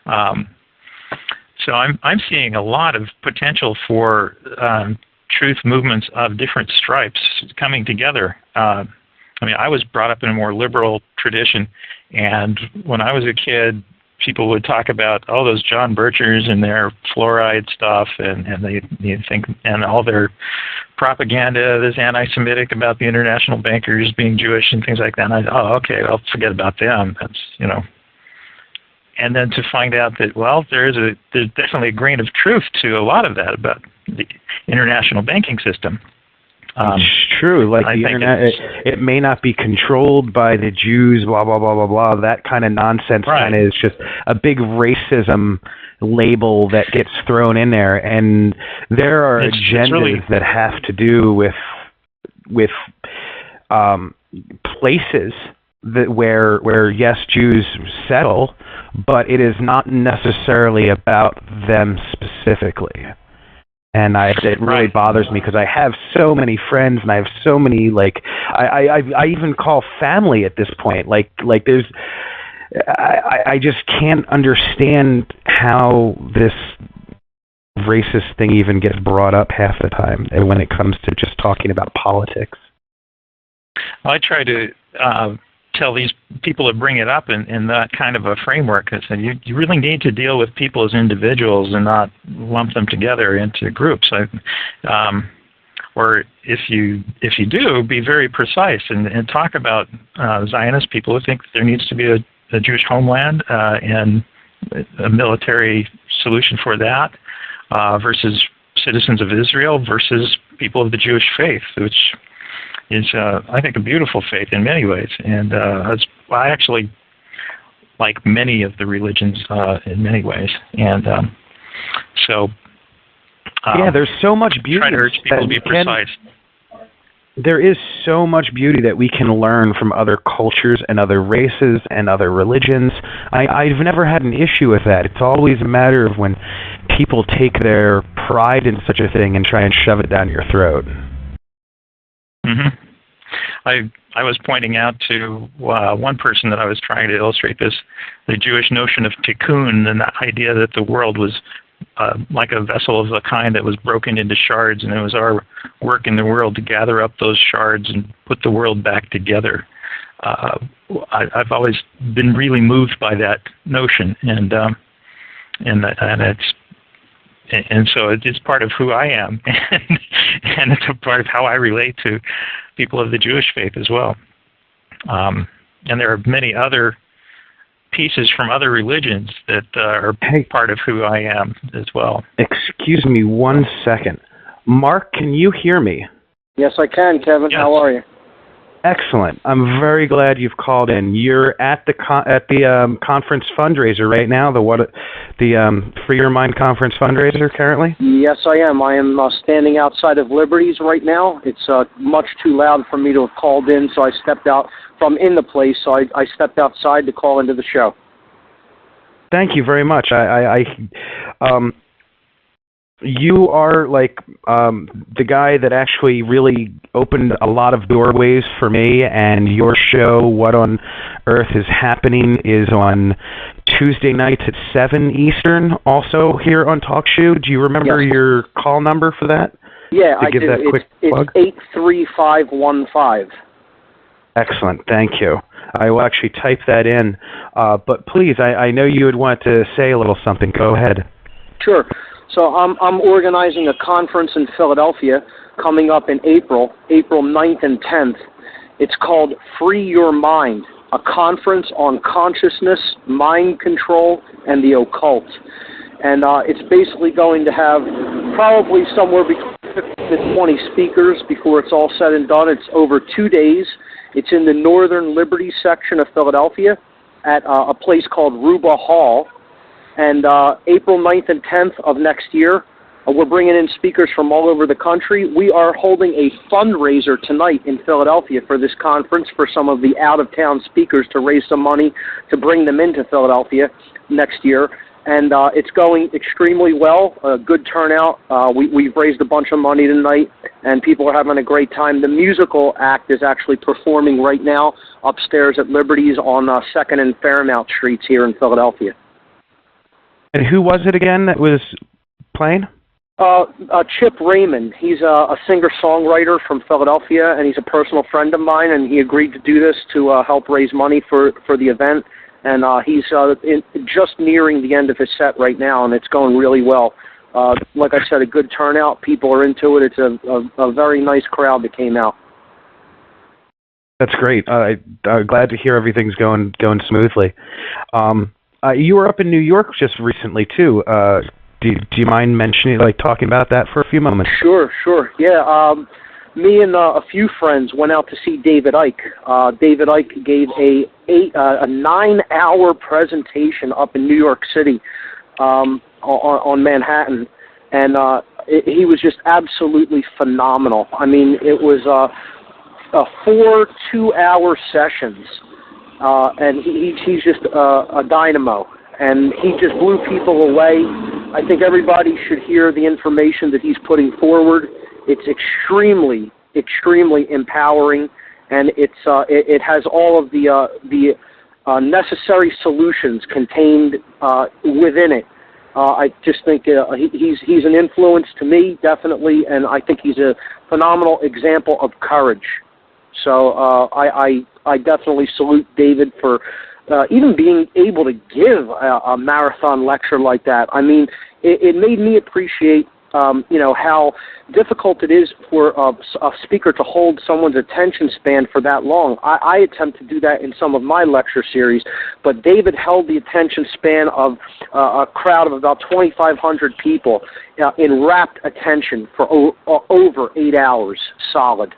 So I'm seeing a lot of potential for truth movements of different stripes coming together. I mean, I was brought up in a more liberal tradition, and when I was a kid, people would talk about all those John Birchers and their fluoride stuff, and they think, and all their propaganda that's anti-Semitic about the international bankers being Jewish and things like that. And okay, I'll forget about them. That's, you know. And then to find out that, well, there's definitely a grain of truth to a lot of that about the international banking system. It's true. Like the internet, it may not be controlled by the Jews, blah, blah, blah, blah, blah. That kind of nonsense kind of is just a big racism label that gets thrown in there. And there are agendas that have to do with places that where yes, Jews settle, but it is not necessarily about them specifically. And it really bothers me because I have so many friends and I have so many, like, I even call family at this point. Like there's, I just can't understand how this racist thing even gets brought up half the time when it comes to just talking about politics. I try to tell these people to bring it up in that kind of a framework. I said, you really need to deal with people as individuals and not lump them together into groups. Or if you do, be very precise and talk about Zionist people who think that there needs to be a Jewish homeland and a military solution for that versus citizens of Israel versus people of the Jewish faith, which is, I think, a beautiful faith in many ways. And I actually like many of the religions in many ways. And yeah, there's so much beauty. Try to urge people to be precise. There is so much beauty that we can learn from other cultures and other races and other religions. I've never had an issue with that. It's always a matter of when people take their pride in such a thing and try and shove it down your throat. Mm-hmm. I was pointing out to one person that I was trying to illustrate this, the Jewish notion of tikkun, and the idea that the world was like a vessel of the kind that was broken into shards, and it was our work in the world to gather up those shards and put the world back together. I've always been really moved by that notion, and so it's part of who I am, and it's a part of how I relate to people of the Jewish faith as well. And there are many other pieces from other religions that are part of who I am as well. Excuse me 1 second. Mark, can you hear me? Yes, I can, Kevin. Yes. How are you? Excellent. I'm very glad you've called in. You're at the conference fundraiser right now, the Free Your Mind conference fundraiser currently? Yes, I am. I am standing outside of Liberty's right now. It's much too loud for me to have called in, so I stepped out from in the place, so I stepped outside to call into the show. Thank you very much. You are like the guy that actually really opened a lot of doorways for me, and your show, What on Earth is Happening, is on Tuesday nights at 7 Eastern, also here on TalkShoe. Do you remember your call number for that? Yeah, I give do. That quick plug? It's 83515. Excellent. Thank you. I will actually type that in. But please, I know you would want to say a little something. Go ahead. Sure. So I'm organizing a conference in Philadelphia coming up in April 9th and 10th. It's called Free Your Mind, a conference on consciousness, mind control, and the occult. And it's basically going to have probably somewhere between 15 to 20 speakers before it's all said and done. It's over 2 days. It's in the Northern Liberty section of Philadelphia at a place called Ruba Hall. And April 9th and 10th of next year, we're bringing in speakers from all over the country. We are holding a fundraiser tonight in Philadelphia for this conference for some of the out-of-town speakers to raise some money to bring them into Philadelphia next year. And it's going extremely well, a good turnout. We've raised a bunch of money tonight, and people are having a great time. The musical act is actually performing right now upstairs at Liberty's on 2nd and Fairmount Streets here in Philadelphia. And who was it again that was playing? Chip Raymond. He's a singer-songwriter from Philadelphia, and he's a personal friend of mine, and he agreed to do this to help raise money for the event. And he's just nearing the end of his set right now, and it's going really well. Like I said, a good turnout. People are into it. It's a very nice crowd that came out. That's great. I'm glad to hear everything's going smoothly. You were up in New York just recently too. Do you mind mentioning, talking about that for a few moments? Sure. Yeah. Me and a few friends went out to see David Icke. David Icke gave a 9-hour presentation up in New York City on Manhattan, and he was just absolutely phenomenal. I mean, it was 4 2-hour sessions, and he's just a dynamo, and he just blew people away. I think everybody should hear the information that he's putting forward. It's extremely empowering, and it has all of the necessary solutions contained within it. I just think he's an influence to me, definitely, and I think he's a phenomenal example of courage. So I definitely salute David for even being able to give a marathon lecture like that. I mean, it made me appreciate how difficult it is for a speaker to hold someone's attention span for that long. I attempt to do that in some of my lecture series, but David held the attention span of a crowd of about 2,500 people in rapt attention for over 8 hours solid.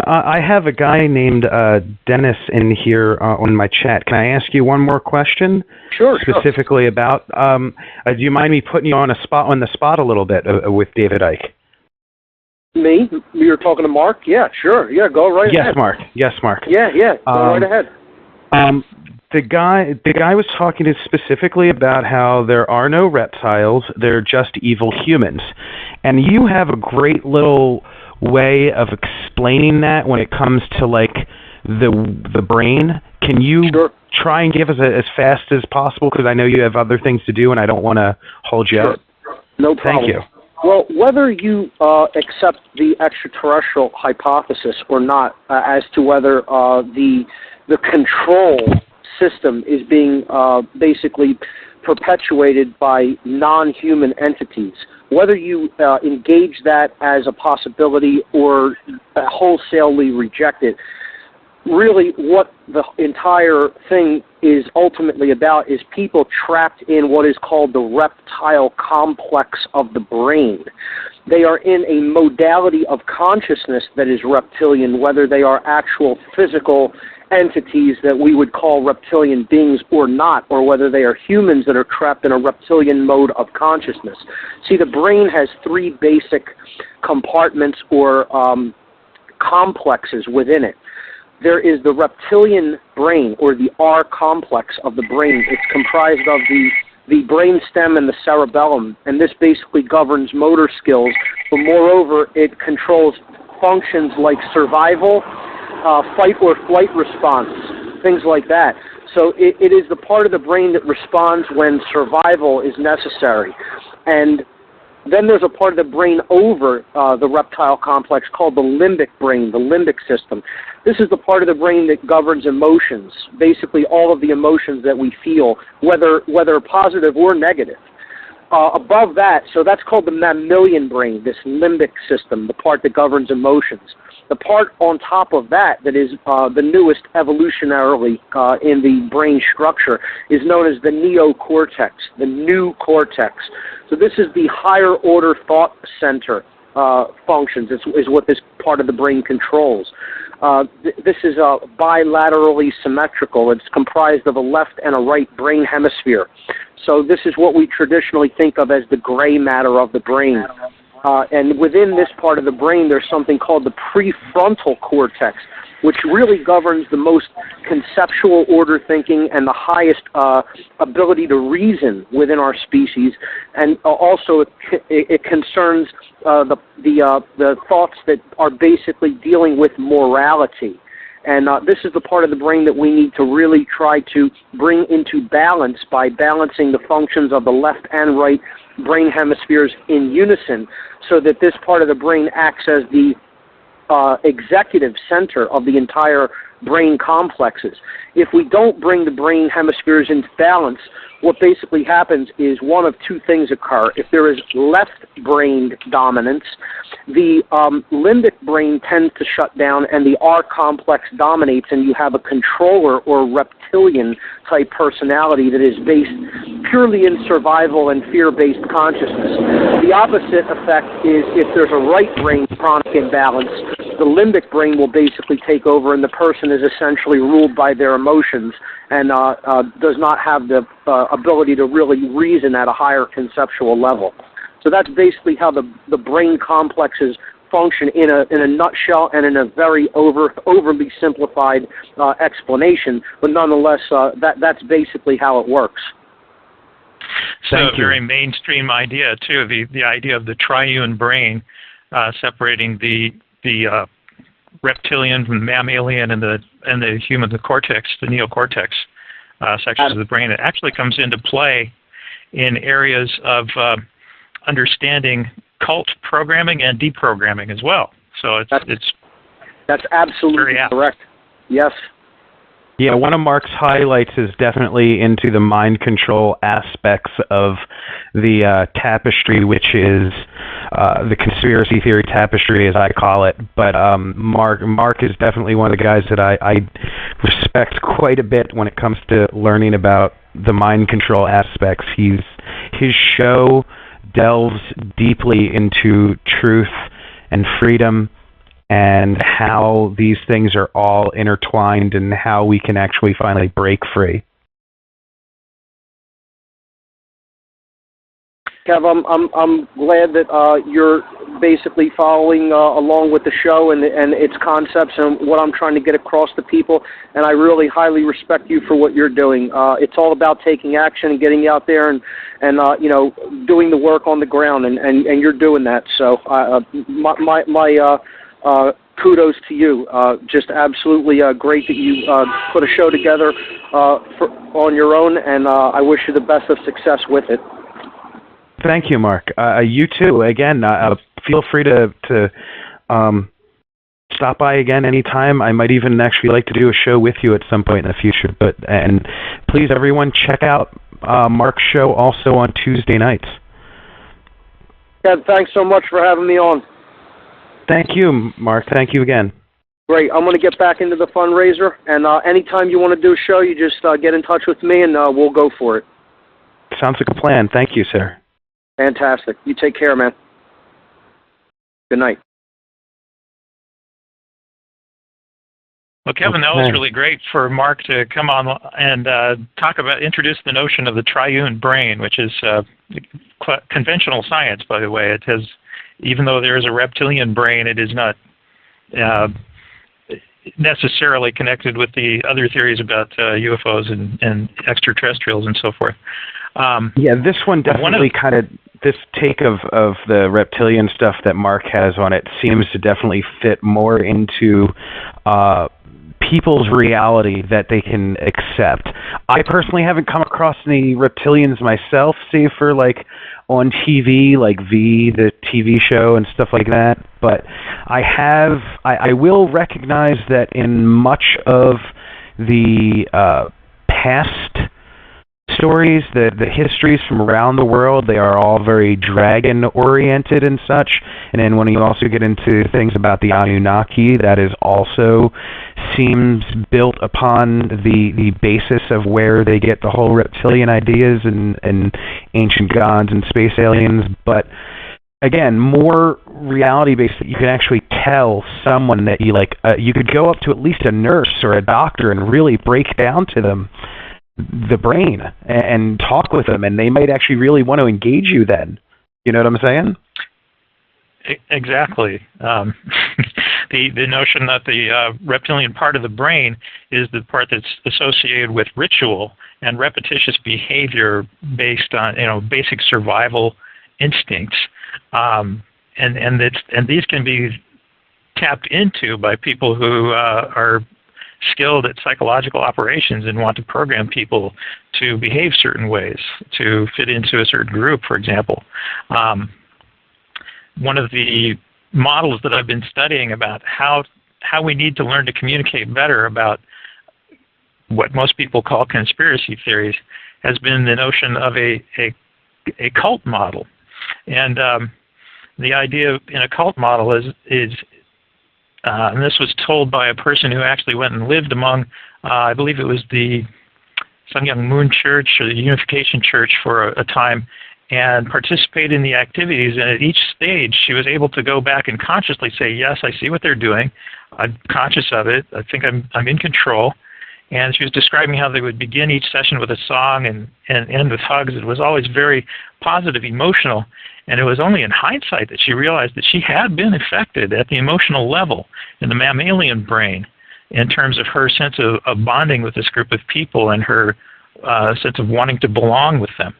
I have a guy named Dennis in here on my chat. Can I ask you one more question? Sure. Specifically about, do you mind me putting you on the spot a little bit with David Icke? Me? You're talking to Mark? Yeah, sure. Yeah, go right ahead. Yes, Mark. Yeah, go right ahead. The guy was talking specifically about how there are no reptiles, they're just evil humans. And you have a great little way of explaining that when it comes to the brain. Can you try and give us as fast as possible, because I know you have other things to do and I don't want to hold you up. No problem. Thank you. Well, whether you accept the extraterrestrial hypothesis or not, as to whether the control system is being basically perpetuated by non-human entities, whether you engage that as a possibility or wholesalely reject it, really what the entire thing is ultimately about is people trapped in what is called the reptile complex of the brain. They are in a modality of consciousness that is reptilian, whether they are actual physical entities that we would call reptilian beings or not, or whether they are humans that are trapped in a reptilian mode of consciousness. See, the brain has 3 basic compartments or complexes within it. There is the reptilian brain, or the R complex of the brain. It's comprised of the brainstem and the cerebellum, and this basically governs motor skills, but moreover, it controls functions like survival, fight or flight response, things like that. So it is the part of the brain that responds when survival is necessary. And Then there's a part of the brain over the reptile complex called the limbic brain, the limbic system. This is the part of the brain that governs emotions, basically all of the emotions that we feel, whether positive or negative. Above that, so that's called the mammalian brain, this limbic system, the part that governs emotions. The part on top of that is the newest evolutionarily in the brain structure is known as the neocortex, the new cortex. So this is the higher order thought center functions, is what this part of the brain controls. This is bilaterally symmetrical. It's comprised of a left and a right brain hemisphere. So this is what we traditionally think of as the gray matter of the brain. And within this part of the brain, there's something called the prefrontal cortex, which really governs the most conceptual order thinking and the highest ability to reason within our species. And also it concerns the thoughts that are basically dealing with morality. And this is the part of the brain that we need to really try to bring into balance by balancing the functions of the left and right brain hemispheres in unison, so that this part of the brain acts as the executive center of the entire brain complexes. If we don't bring the brain hemispheres into balance, what basically happens is one of two things occur. If there is left-brained dominance, the limbic brain tends to shut down and the R complex dominates, and you have a controller or reptilian type personality that is based purely in survival and fear-based consciousness. The opposite effect is if there's a right brain chronic imbalance, the limbic brain will basically take over and the person is essentially ruled by their emotions and does not have the ability to really reason at a higher conceptual level. So that's basically how the brain complexes function in a nutshell and in a very overly simplified explanation, but nonetheless, that's basically how it works. So a very mainstream idea, too, the idea of the triune brain, separating the reptilian from the mammalian and the human, the cortex, the neocortex sections of the brain. It actually comes into play in areas of understanding cult programming and deprogramming as well. So that's absolutely correct. Yes. Yeah, one of Mark's highlights is definitely into the mind control aspects of the tapestry, which is the conspiracy theory tapestry, as I call it. But Mark is definitely one of the guys that I respect quite a bit when it comes to learning about the mind control aspects. His show delves deeply into truth and freedom and how these things are all intertwined and how we can actually finally break free. Kev, I'm glad that you're basically following along with the show and its concepts and what I'm trying to get across to people, and I really highly respect you for what you're doing. It's all about taking action and getting out there and doing the work on the ground, and you're doing that. So my kudos to you. Just absolutely great that you put a show together on your own, and I wish you the best of success with it. Thank you, Mark. You too. Again, feel free to stop by again anytime. I might even actually like to do a show with you at some point in the future. And please, everyone, check out Mark's show also on Tuesday nights. Kev, thanks so much for having me on. Thank you, Mark. Thank you again. Great. I'm going to get back into the fundraiser, and anytime you want to do a show, you just get in touch with me, and we'll go for it. Sounds like a plan. Thank you, sir. Fantastic. You take care, man. Good night. Well, Kevin, that was really great for Mark to come on and introduce the notion of the triune brain, which is conventional science, by the way. It has, even though there is a reptilian brain, it is not necessarily connected with the other theories about UFOs and extraterrestrials and so forth. Yeah, this one definitely this take of the reptilian stuff that Mark has on it seems to definitely fit more into people's reality that they can accept. I personally haven't come across any reptilians myself, save for like on TV, like the TV show and stuff like that. But I will recognize that in much of the past stories, the histories from around the world, they are all very dragon oriented and such. And then when you also get into things about the Anunnaki, that is also seems built upon the basis of where they get the whole reptilian ideas and ancient gods and space aliens. But again, more reality based, that you can actually tell someone that you like. You could go up to at least a nurse or a doctor and really break down to them the brain and talk with them, and they might actually really want to engage you then. You know what I'm saying? Exactly. The notion that the reptilian part of the brain is the part that's associated with ritual and repetitious behavior based on basic survival instincts, and these can be tapped into by people who are skilled at psychological operations and want to program people to behave certain ways, to fit into a certain group, for example. One of the models that I've been studying about how we need to learn to communicate better about what most people call conspiracy theories has been the notion of a cult model. And the idea in a cult model is and this was told by a person who actually went and lived among, I believe it was the Sun Myung Moon Church or the Unification Church for a time, and participated in the activities. And at each stage, she was able to go back and consciously say, yes, I see what they're doing. I'm conscious of it. I think I'm in control. And she was describing how they would begin each session with a song and end with hugs. It was always very positive, emotional. And it was only in hindsight that she realized that she had been affected at the emotional level in the mammalian brain in terms of her sense of bonding with this group of people and her sense of wanting to belong with them.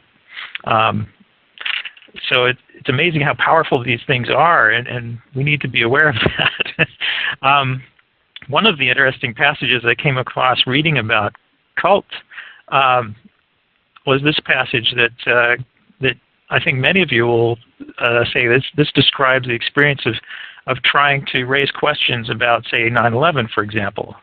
So it's amazing how powerful these things are, and we need to be aware of that. One of the interesting passages I came across reading about cults was this passage that I think many of you will say this describes the experience of trying to raise questions about, say, 9/11, for example.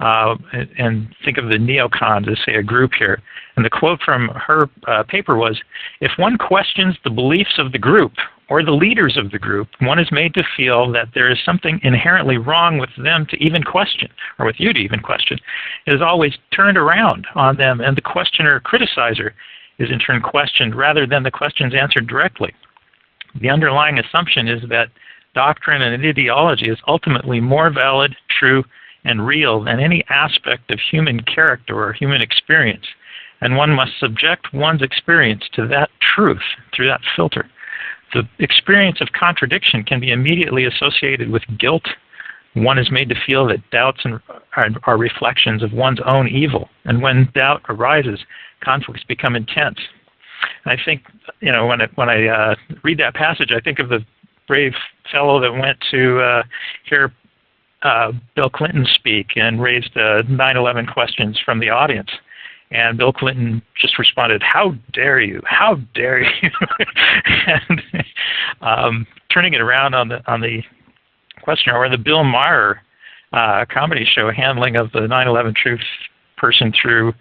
And think of the neocons as, say, a group here. And the quote from her paper was, if one questions the beliefs of the group or the leaders of the group, one is made to feel that there is something inherently wrong with them to even question, or with you to even question. It is always turned around on them, and the questioner, criticizer, is in turn questioned rather than the questions answered directly. The underlying assumption is that doctrine and ideology is ultimately more valid, true, and real than any aspect of human character or human experience, and one must subject one's experience to that truth through that filter. The experience of contradiction can be immediately associated with guilt. One is made to feel that doubts are reflections of one's own evil, and when doubt arises, conflicts become intense. And I think, when I read that passage, I think of the brave fellow that went to hear Bill Clinton speak and raised 9/11 questions from the audience. And Bill Clinton just responded, "How dare you? How dare you?" And turning it around on the questioner, or the Bill Maher comedy show handling of the 9/11 truth person through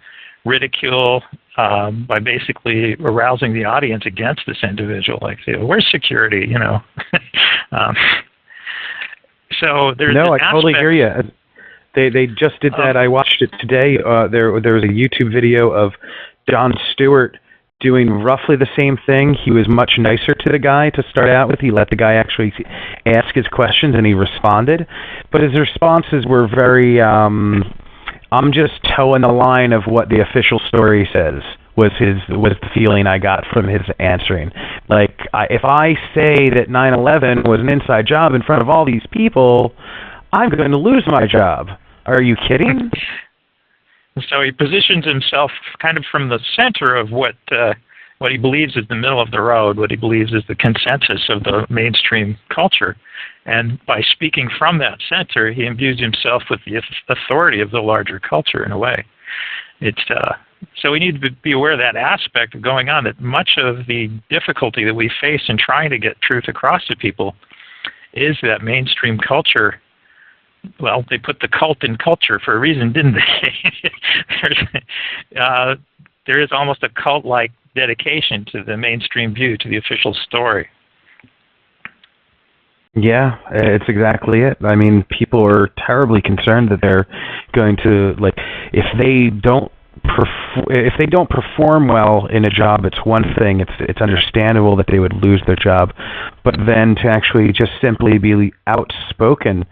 ridicule by basically arousing the audience against this individual. Like, where's security? So there's no, I totally hear you. They just did that. I watched it today. There was a YouTube video of Jon Stewart doing roughly the same thing. He was much nicer to the guy to start out with. He let the guy actually ask his questions, and he responded. But his responses were very, I'm just towing the line of what the official story says, was the feeling I got from his answering. Like, if I say that 9/11 was an inside job in front of all these people, I'm going to lose my job. Are you kidding? So he positions himself kind of from the center of what what he believes is the middle of the road, what he believes is the consensus of the mainstream culture. And by speaking from that center, he imbues himself with the authority of the larger culture in a way. So we need to be aware of that aspect of going on, that much of the difficulty that we face in trying to get truth across to people is that mainstream culture. Well, they put the cult in culture for a reason, didn't they? There is almost a cult-like dedication to the mainstream view, to the official story. Yeah, it's exactly it. I mean, people are terribly concerned that they're going to, like, if they don't perform well in a job, it's one thing. It's understandable that they would lose their job, but then to actually just simply be outspoken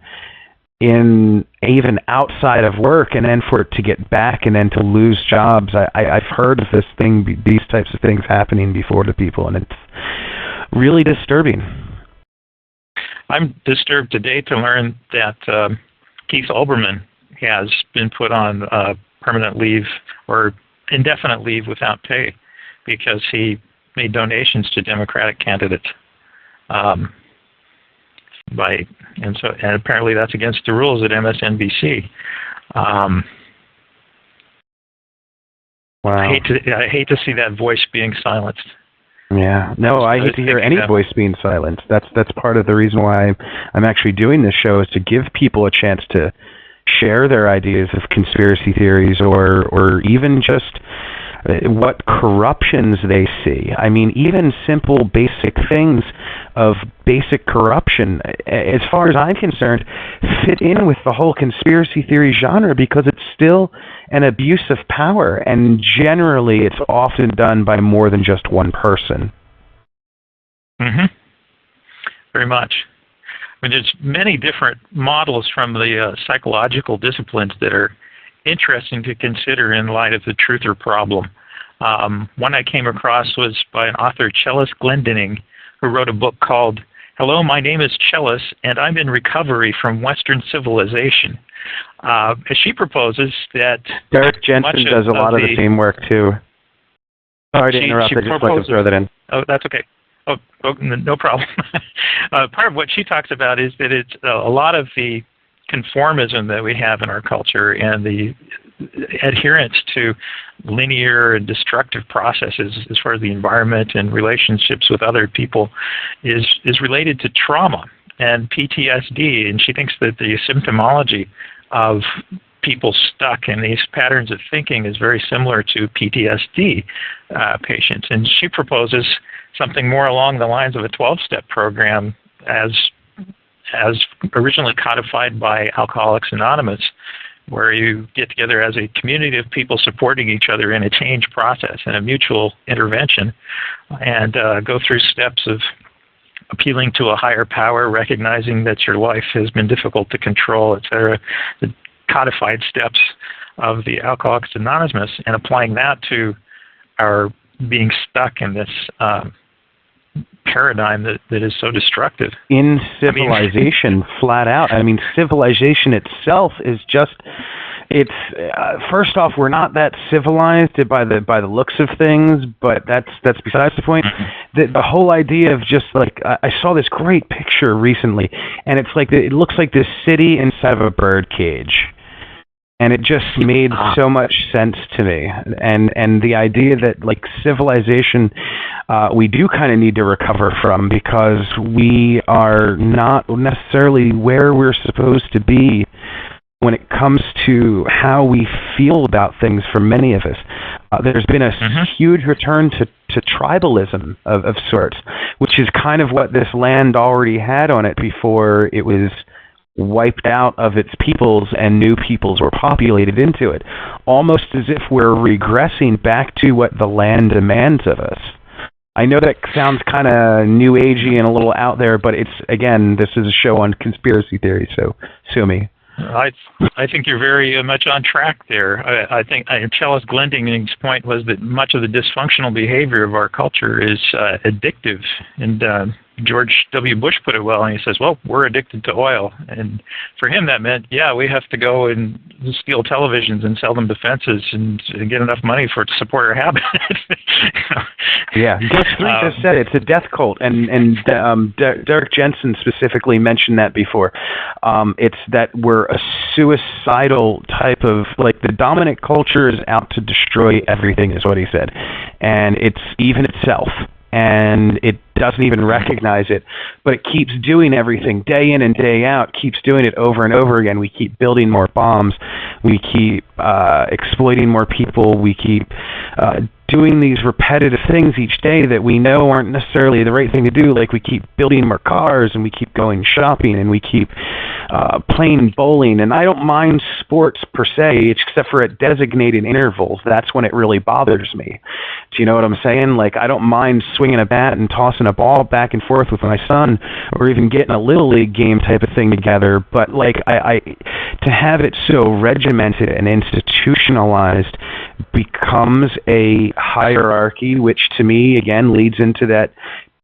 in even outside of work, and then for it to get back and then to lose jobs. I've heard of these types of things happening before to people, and it's really disturbing. I'm disturbed today to learn that Keith Olbermann has been put on permanent leave or indefinite leave without pay because he made donations to Democratic candidates. And apparently that's against the rules at MSNBC. Wow. I hate to see that voice being silenced. Yeah, no, I hate to hear any voice being silenced. That's part of the reason why I'm actually doing this show, is to give people a chance to share their ideas of conspiracy theories or even just what corruptions they see. I mean, even simple basic things of basic corruption, as far as I'm concerned, fit in with the whole conspiracy theory genre because it's still an abuse of power, and generally it's often done by more than just one person. Mm-hmm. Very much. I mean, there's many different models from the psychological disciplines that are interesting to consider in light of the truther problem. One I came across was by an author, Chellis Glendinning, who wrote a book called "Hello, My Name is Chellis, and I'm in Recovery from Western Civilization." She proposes that Derek Jensen does a lot of the same work too. Sorry to interrupt. I just like to throw that in. Oh, that's okay. Oh, no problem. Part of what she talks about is that it's a lot of the conformism that we have in our culture and the adherence to linear and destructive processes as far as the environment and relationships with other people is related to trauma and PTSD. And she thinks that the symptomology of people stuck in these patterns of thinking is very similar to PTSD patients. And she proposes something more along the lines of a 12-step program as originally codified by Alcoholics Anonymous, where you get together as a community of people supporting each other in a change process and a mutual intervention, and go through steps of appealing to a higher power, recognizing that your life has been difficult to control, etc. The codified steps of the Alcoholics Anonymous, and applying that to our being stuck in this paradigm that is so destructive. In civilization, flat out. I mean, civilization itself is just, it's, first off, we're not that civilized by the looks of things, but that's besides the point. The whole idea of just like, I saw this great picture recently, and it's like, it looks like this city inside of a bird cage. And it just made so much sense to me. And the idea that, like, civilization, we do kind of need to recover from, because we are not necessarily where we're supposed to be when it comes to how we feel about things for many of us. There's been a huge return to tribalism of sorts, which is kind of what this land already had on it before it was wiped out of its peoples and new peoples were populated into it, almost as if we're regressing back to what the land demands of us. I know that sounds kind of new agey and a little out there, but it's, again, this is a show on conspiracy theory, so sue me. I think you're very much on track there. I think Chellis Glendining's point was that much of the dysfunctional behavior of our culture is addictive, and George W. Bush put it well, and he says, well, we're addicted to oil. And for him, that meant, yeah, we have to go and steal televisions and sell them to fences and get enough money to support our habit. Yeah, Guest 3 just said it's a death cult, and Derek Jensen specifically mentioned that before. It's that we're a suicidal type of, like, the dominant culture is out to destroy everything, is what he said. And it's even itself. And it doesn't even recognize it, but it keeps doing everything day in and day out, keeps doing it over and over again. We keep building more bombs. We keep exploiting more people. We keep doing these repetitive things each day that we know aren't necessarily the right thing to do. Like, we keep building more cars, and we keep going shopping, and we keep playing bowling. And I don't mind sports per se, except for at designated intervals. That's when it really bothers me. Do you know what I'm saying? Like, I don't mind swinging a bat and tossing a ball back and forth with my son, or even getting a little league game type of thing together. But, like, I to have it so regimented and institutionalized becomes a hierarchy, which to me, again, leads into that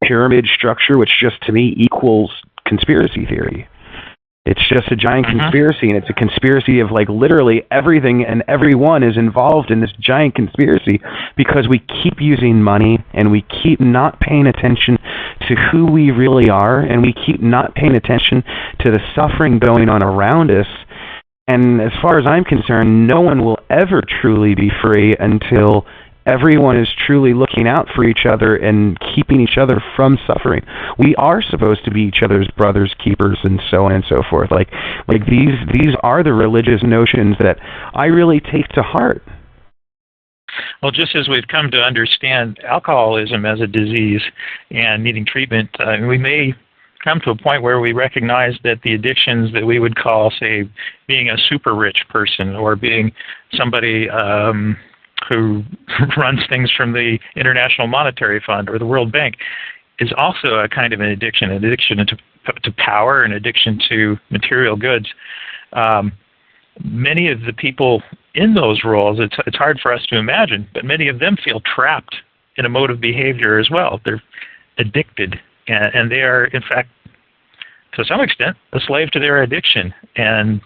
pyramid structure, which just to me equals conspiracy theory. It's just a giant conspiracy, and it's a conspiracy of, like, literally everything and everyone is involved in this giant conspiracy because we keep using money, and we keep not paying attention to who we really are, and we keep not paying attention to the suffering going on around us. And as far as I'm concerned, no one will ever truly be free until everyone is truly looking out for each other and keeping each other from suffering. We are supposed to be each other's brothers, keepers, and so on and so forth. Like these are the religious notions that I really take to heart. Well, just as we've come to understand alcoholism as a disease and needing treatment, we may come to a point where we recognize that the addictions that we would call, say, being a super rich person or being somebody who runs things from the International Monetary Fund or the World Bank is also a kind of an addiction to power, an addiction to material goods. Many of the people in those roles, it's hard for us to imagine, but many of them feel trapped in a mode of behavior as well. They're addicted, and they are, in fact, to some extent, a slave to their addiction. And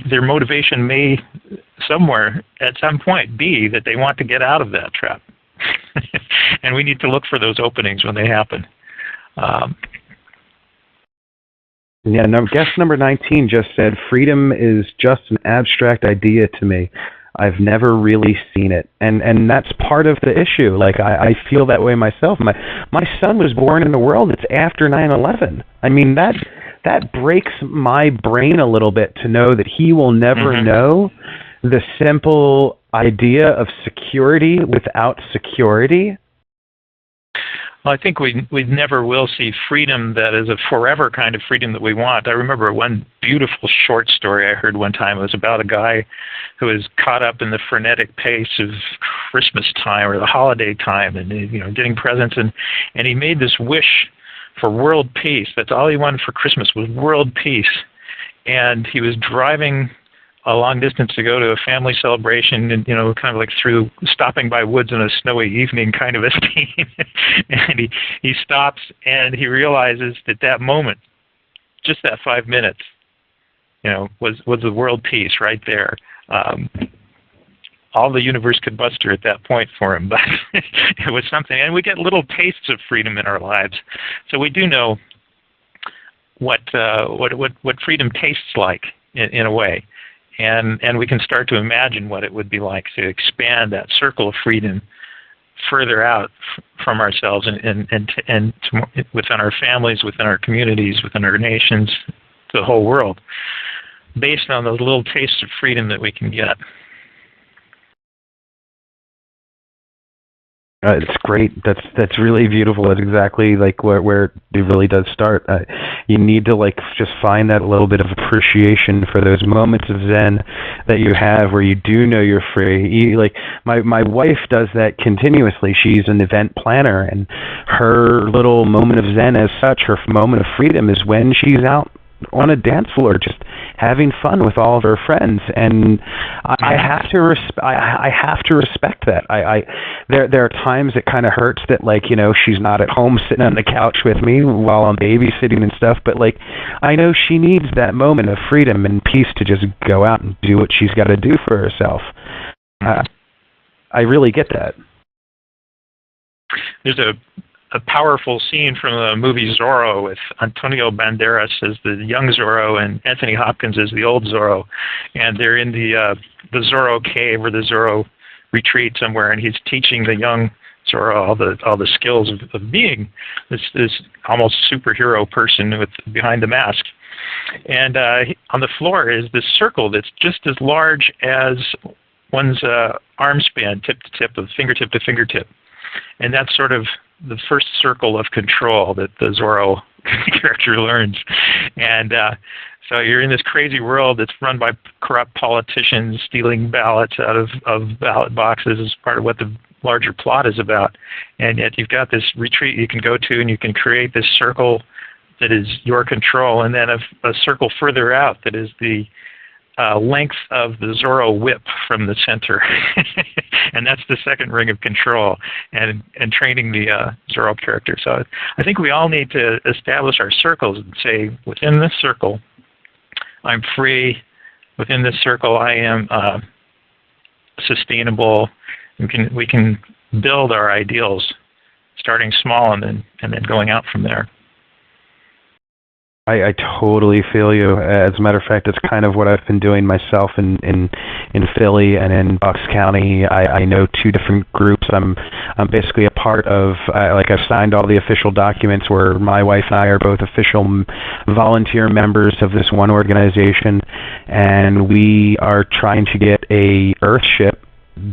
their motivation may somewhere at some point be that they want to get out of that trap. And we need to look for those openings when they happen. Guest number 19 just said, freedom is just an abstract idea to me. I've never really seen it. And that's part of the issue. Like, I feel that way myself. My son was born in a world that's after 9/11. I mean, that breaks my brain a little bit to know that he will never know the simple idea of security without security. Well, I think we never will see freedom that is a forever kind of freedom that we want. I remember one beautiful short story I heard one time. It was about a guy who was caught up in the frenetic pace of Christmas time or the holiday time, and getting presents, and he made this wish for world peace. That's all he wanted for Christmas was world peace. And he was driving a long distance to go to a family celebration, and kind of like through stopping by woods on a snowy evening kind of a scene. And he stops and he realizes that moment, just that 5 minutes, was the world peace right there. All the universe could muster at that point for him, but it was something. And we get little tastes of freedom in our lives, so we do know what freedom tastes like in a way. And we can start to imagine what it would be like to expand that circle of freedom further out from ourselves and within our families, within our communities, within our nations, to the whole world, based on those little tastes of freedom that we can get. It's great. That's really beautiful. That's exactly like where it really does start. You need to just find that little bit of appreciation for those moments of zen that you have where you do know you're free. My wife does that continuously. She's an event planner, and her little moment of zen as such, her moment of freedom, is when she's out on a dance floor, just having fun with all of her friends, and I have to I have to respect that. There are times it kind of hurts that, like, you know, she's not at home sitting on the couch with me while I'm babysitting and stuff, but like, I know she needs that moment of freedom and peace to just go out and do what she's got to do for herself. I really get that. There's a powerful scene from the movie Zorro with Antonio Banderas as the young Zorro and Anthony Hopkins as the old Zorro, and they're in the Zorro cave or the Zorro retreat somewhere, and he's teaching the young Zorro all the skills of being this almost superhero person with behind the mask. And on the floor is this circle that's just as large as one's arm span, tip to tip, of fingertip to fingertip. And that's sort of the first circle of control that the Zorro character learns. And so you're in this crazy world that's run by corrupt politicians stealing ballots out of ballot boxes as part of what the larger plot is about. And yet you've got this retreat you can go to, and you can create this circle that is your control, and then a circle further out that is the length of the Zorro whip from the center. And that's the second ring of control, and training the Zorro character. So I think we all need to establish our circles and say, within this circle, I'm free. Within this circle, I am sustainable. We can build our ideals, starting small and then going out from there. I totally feel you. As a matter of fact, it's kind of what I've been doing myself in Philly and in Bucks County. I know two different groups. I'm basically a part of, I've signed all the official documents where my wife and I are both official volunteer members of this one organization, and we are trying to get a Earthship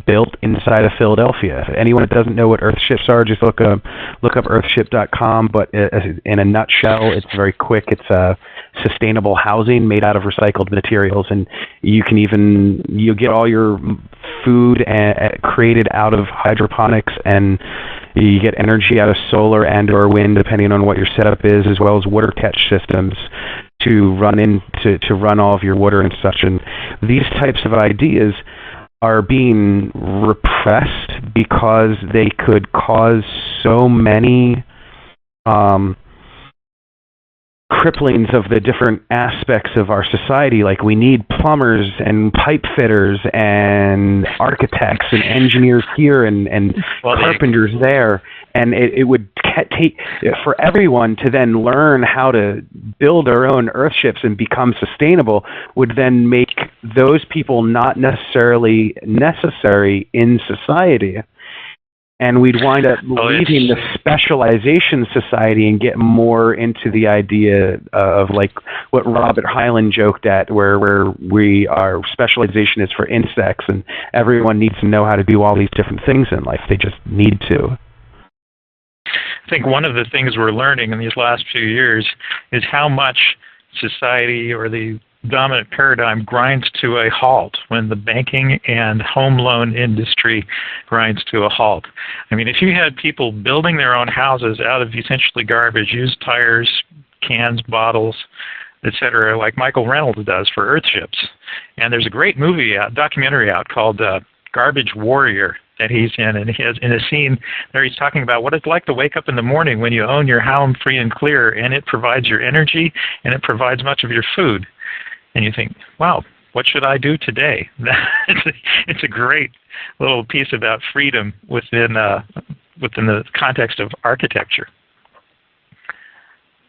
built inside of Philadelphia. If anyone that doesn't know what Earthships are, just look up earthship.com. But in a nutshell, it's very quick. It's sustainable housing made out of recycled materials, and you get all your food created out of hydroponics, and you get energy out of solar and or wind, depending on what your setup is, as well as water catch systems to run all of your water and such. And these types of ideas are being repressed because they could cause so many cripplings of the different aspects of our society. Like, we need plumbers and pipe fitters and architects and engineers here and carpenters there. And it would take for everyone to then learn how to build our own Earthships and become sustainable, would then make those people not necessarily necessary in society. And we'd wind up leaving the specialization society and get more into the idea of, like, what Robert Hyland joked at, where our specialization is for insects, and everyone needs to know how to do all these different things in life. They just need to. I think one of the things we're learning in these last few years is how much society, or the dominant paradigm, grinds to a halt when the banking and home loan industry grinds to a halt. I mean, if you had people building their own houses out of essentially garbage, used tires, cans, bottles, etc., like Michael Reynolds does for Earthships. And there's a great documentary out called Garbage Warrior that he's in, and he has, in a scene there, he's talking about what it's like to wake up in the morning when you own your home free and clear, and it provides your energy and it provides much of your food. And you think, wow, what should I do today? It's a great little piece about freedom within the context of architecture.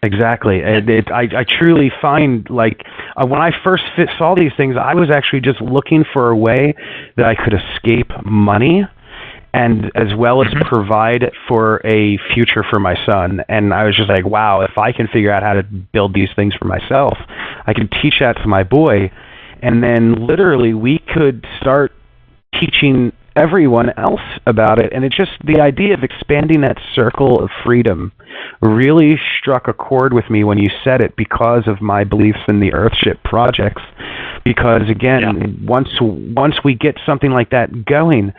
Exactly. I truly find, like, when I first saw these things, I was actually just looking for a way that I could escape money, and as well as provide for a future for my son. And I was just like, wow, if I can figure out how to build these things for myself, I can teach that to my boy. And then literally we could start teaching everyone else about it. And it's just the idea of expanding that circle of freedom really struck a chord with me when you said it, because of my beliefs in the Earthship projects. Because again, once we get something like that going,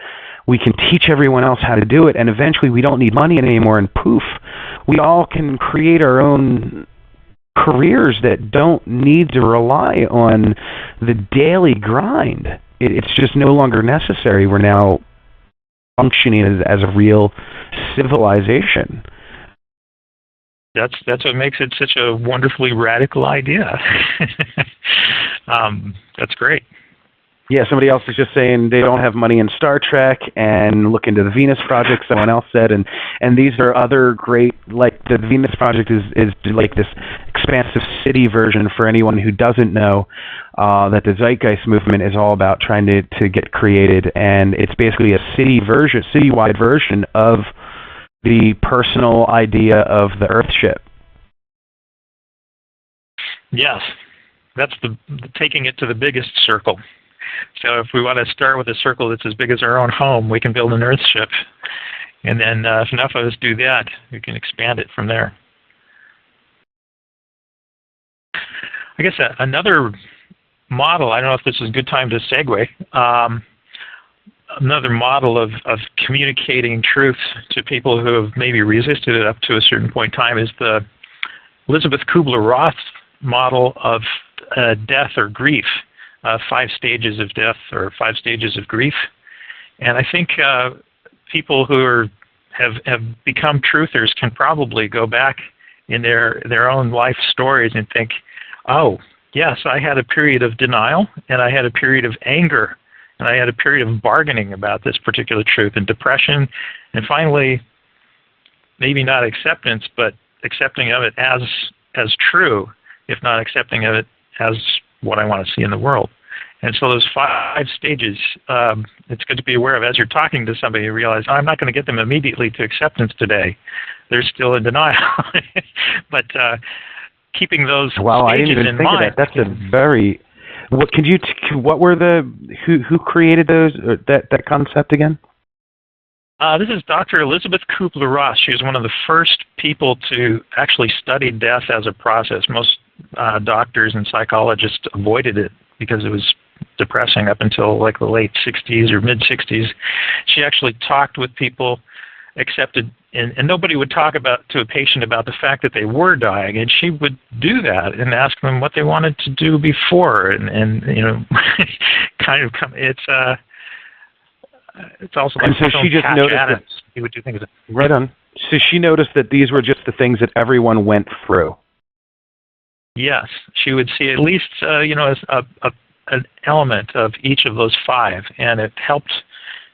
we can teach everyone else how to do it, and eventually we don't need money anymore, and poof, we all can create our own careers that don't need to rely on the daily grind. It's just no longer necessary. We're now functioning as a real civilization. That's what makes it such a wonderfully radical idea. That's great. Yeah, somebody else is just saying they don't have money in Star Trek and look into the Venus Project, someone else said, and these are other great, like the Venus Project is like this expansive city version for anyone who doesn't know that the Zeitgeist movement is all about trying to get created, and it's basically a citywide version of the personal idea of the Earthship. Yes, that's the taking it to the biggest circle. So if we want to start with a circle that's as big as our own home, we can build an Earthship. And then if enough of us do that, we can expand it from there. I guess another model, I don't know if this is a good time to segue, another model of communicating truth to people who have maybe resisted it up to a certain point in time is the Elizabeth Kubler-Ross model of death or grief. 5 stages of death or 5 stages of grief. And I think people who have become truthers can probably go back in their own life stories and think, oh, yes, I had a period of denial, and I had a period of anger, and I had a period of bargaining about this particular truth, and depression, and finally, maybe not acceptance, but accepting of it as true, if not accepting of it as what I want to see in the world. And so those 5 stages, it's good to be aware of. As you're talking to somebody, you realize, oh, I'm not going to get them immediately to acceptance today. They're still in denial. But keeping those stages in mind. Wow, I didn't even think of that. That's a very... What were who created those, that concept again? This is Dr. Elizabeth Kubler-Ross. She was one of the first people to actually study death as a process. Most doctors and psychologists avoided it because it was depressing up until like the late 60s or mid-60s. She actually talked with people, accepted, and nobody would talk to a patient about the fact that they were dying, and she would do that and ask them what they wanted to do before, and you know, kind of come. It's also like, and so she just noticed that he would do things. Right on. So she noticed that these were just the things that everyone went through. Yes, she would see at least you know, as an element of each of those 5, and it helped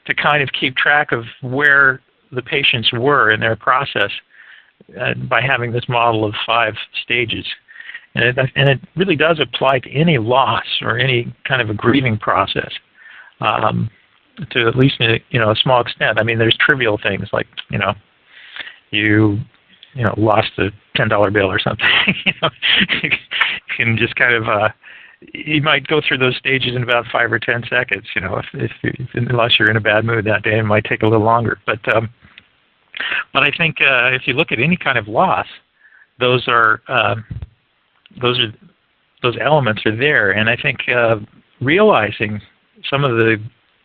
to kind of keep track of where the patients were in their process by having this model of 5 stages. And it really does apply to any loss or any kind of a grieving process, to at least, you know, a small extent. I mean, there's trivial things like, you lost a $10 bill or something. You can just kind of you might go through those stages in about 5 or 10 seconds. You know, unless you're in a bad mood that day, it might take a little longer. But I think if you look at any kind of loss, those elements are there, and I think realizing some of the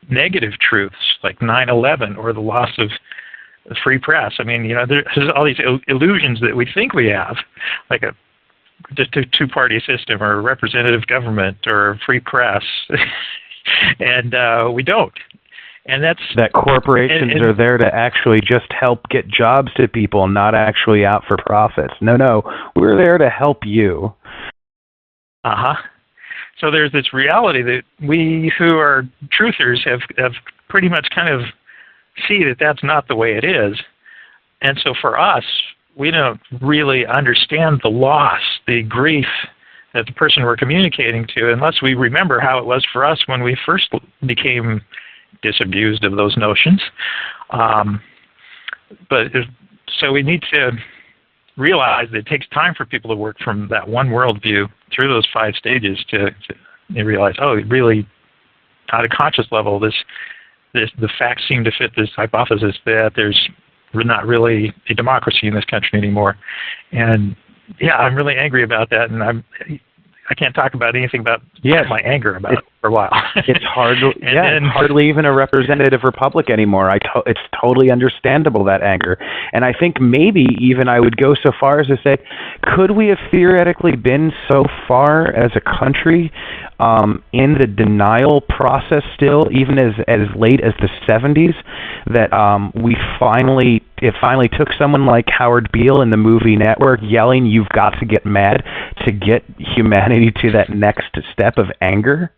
negative truths, like 9/11 or the loss of the free press. I mean, you know, there's all these illusions that we think we have, like just a two-party system or a representative government or a free press, and we don't. And that corporations are there to actually just help get jobs to people, not actually out for profits. No, we're there to help you. So there's this reality that we who are truthers have pretty much kind of see that that's not the way it is. And so for us, we don't really understand the loss, the grief that the person we're communicating to, unless we remember how it was for us when we first became disabused of those notions. So we need to realize that it takes time for people to work from that one worldview through those 5 stages to realize, oh, really, at a conscious level, the facts seem to fit this hypothesis that there's not really a democracy in this country anymore. And yeah, I'm really angry about that, and I can't talk about anything about my anger about it for a while. It's hard. Then, hardly even a representative republic anymore. It's totally understandable, that anger. And I think maybe even I would go so far as to say, could we have theoretically been so far as a country in the denial process still, even as late as the 70s, that it finally took someone like Howard Beale in the movie Network yelling, "You've got to get mad," to get humanity to that next step of anger?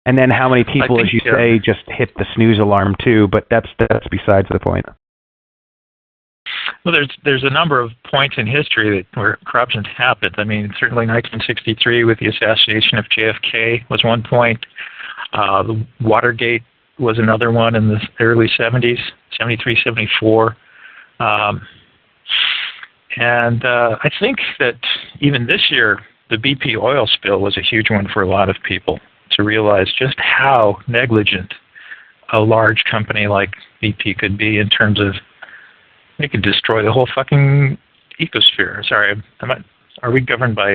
And then how many people, as you say, just hit the snooze alarm too? But that's besides the point. Well, there's a number of points in history where corruption happened. I mean, certainly 1963 with the assassination of JFK was one point. The Watergate was another one in the early 70s, 73, 74. And I think that even this year, the BP oil spill was a huge one for a lot of people, to realize just how negligent a large company like BP could be in terms of they could destroy the whole fucking ecosphere. Sorry, are we governed by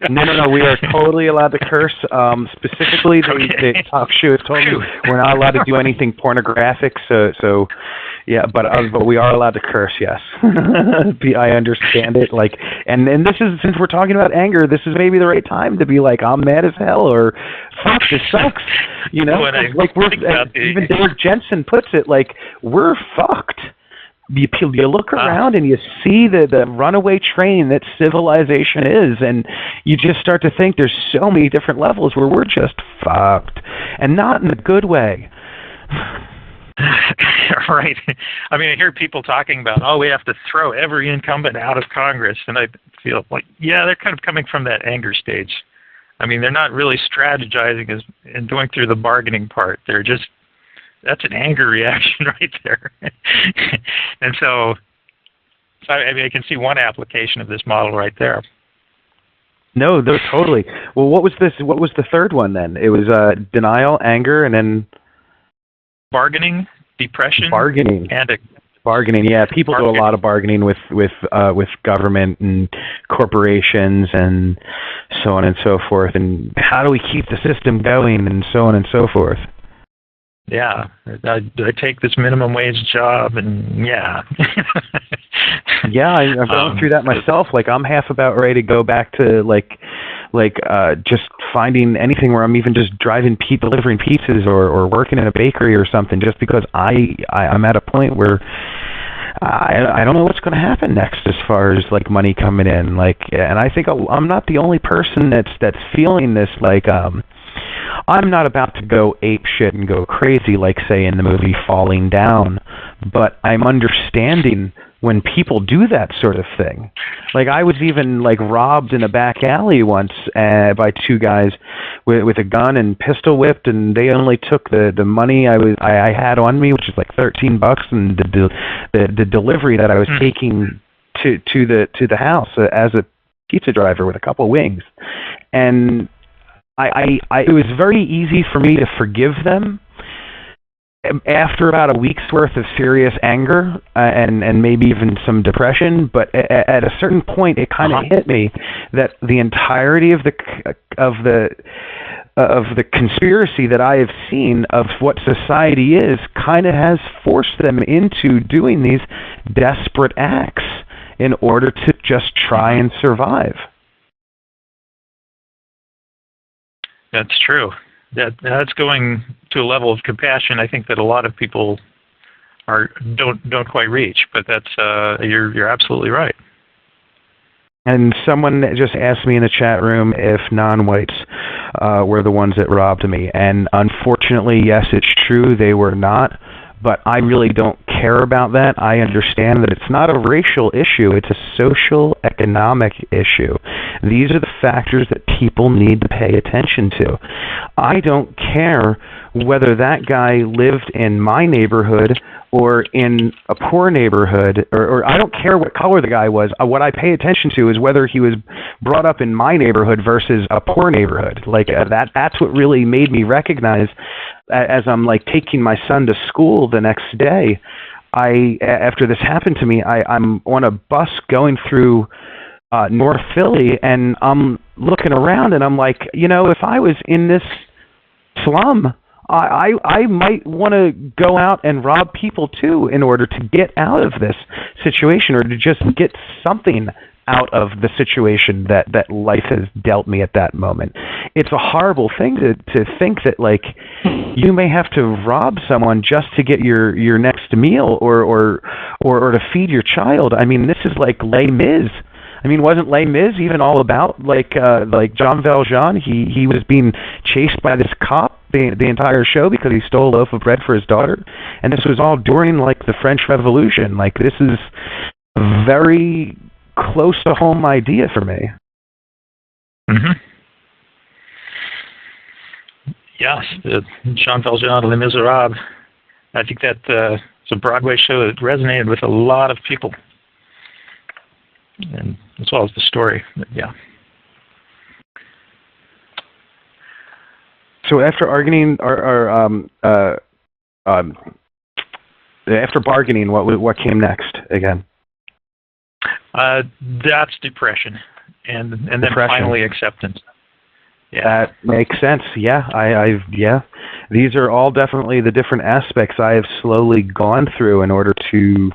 No, we are totally allowed to curse. Specifically, the talk show has told me we're not allowed to do anything pornographic. So yeah, but we are allowed to curse. Yes, I understand it. Like, and this is, since we're talking about anger, this is maybe the right time to be like, I'm mad as hell, or fuck, this sucks. You know, like even Derek Jensen puts it, like, we're fucked. You look around and you see the runaway train that civilization is, and you just start to think there's so many different levels where we're just fucked, and not in a good way. Right. I mean, I hear people talking about, we have to throw every incumbent out of Congress, and I feel like, yeah, they're kind of coming from that anger stage. I mean, they're not really strategizing and going through the bargaining part. They're just, that's an anger reaction right there. And so I mean, I can see one application of this model right there. No, totally. Well, what was the third one then? It was denial, anger, and then bargaining, depression, bargaining, bargaining. Yeah, people do a lot of bargaining with government and corporations and so on and so forth. And how do we keep the system going, and so on and so forth. Yeah, I take this minimum wage job, and yeah. Yeah, I've gone through that myself. Like, I'm half about ready to go back to like just finding anything where I'm even just delivering pizzas or working in a bakery or something, just because I'm at a point where I don't know what's going to happen next as far as like money coming in. Like, and I think I'm not the only person that's feeling this. Like, I'm not about to go ape shit and go crazy, like, say, in the movie Falling Down, but I'm understanding when people do that sort of thing. Like, I was even, like, robbed in a back alley once by two guys with a gun and pistol whipped, and they only took the money I had on me, which is like $13, and the delivery that I was taking to the house as a pizza driver with a couple wings. And it was very easy for me to forgive them after about a week's worth of serious anger and maybe even some depression. But at a certain point, it kind of hit me that the entirety of the conspiracy that I have seen of what society is kind of has forced them into doing these desperate acts in order to just try and survive. That's true. That's going to a level of compassion I think that a lot of people don't quite reach. But that's you're absolutely right. And someone just asked me in the chat room if non-whites were the ones that robbed me, and unfortunately, yes, it's true, they were not. But I really don't care about that. I understand that it's not a racial issue, it's a social economic issue. These are the factors that people need to pay attention to. I don't care whether that guy lived in my neighborhood or in a poor neighborhood, or I don't care what color the guy was. What I pay attention to is whether he was brought up in my neighborhood versus a poor neighborhood. Like, that's what really made me recognize, as I'm like taking my son to school the next day, after this happened to me, I'm on a bus going through North Philly, and I'm looking around, and I'm like, if I was in this slum, I might want to go out and rob people too in order to get out of this situation, or to just get something out of the situation that life has dealt me at that moment. It's a horrible thing to think that, like, you may have to rob someone just to get your next meal, or to feed your child. I mean, this is like Les Mis. I mean, wasn't Les Mis even all about like Jean Valjean? He was being chased by this cop the entire show because he stole a loaf of bread for his daughter, and this was all during like the French Revolution. Like, this is a very close to home idea for me. Mm-hmm. Yes, Jean Valjean, Les Miserables. I think that it's a Broadway show that resonated with a lot of people, and as well as the story. But yeah. So after bargaining, after bargaining, what came next again? That's depression, and then Depression. finally acceptance. Yeah. That makes sense. Yeah, yeah. These are all definitely the different aspects I have slowly gone through in order to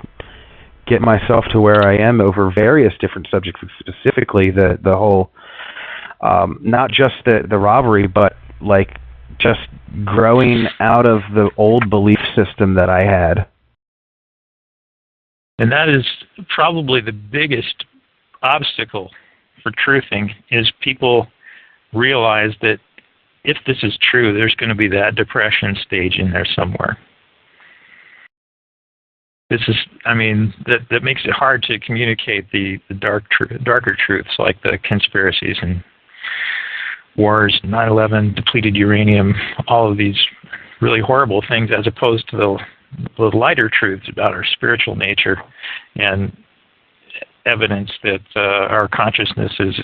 get myself to where I am over various different subjects, specifically the whole, not just the robbery, but like just growing out of the old belief system that I had. And that is probably the biggest obstacle for truthing, is people realize that if this is true, there's going to be that depression stage in there somewhere. This is, I mean, that makes it hard to communicate the darker truths, like the conspiracies and wars, 9/11, depleted uranium, all of these really horrible things, as opposed to the lighter truths about our spiritual nature and evidence that our consciousness is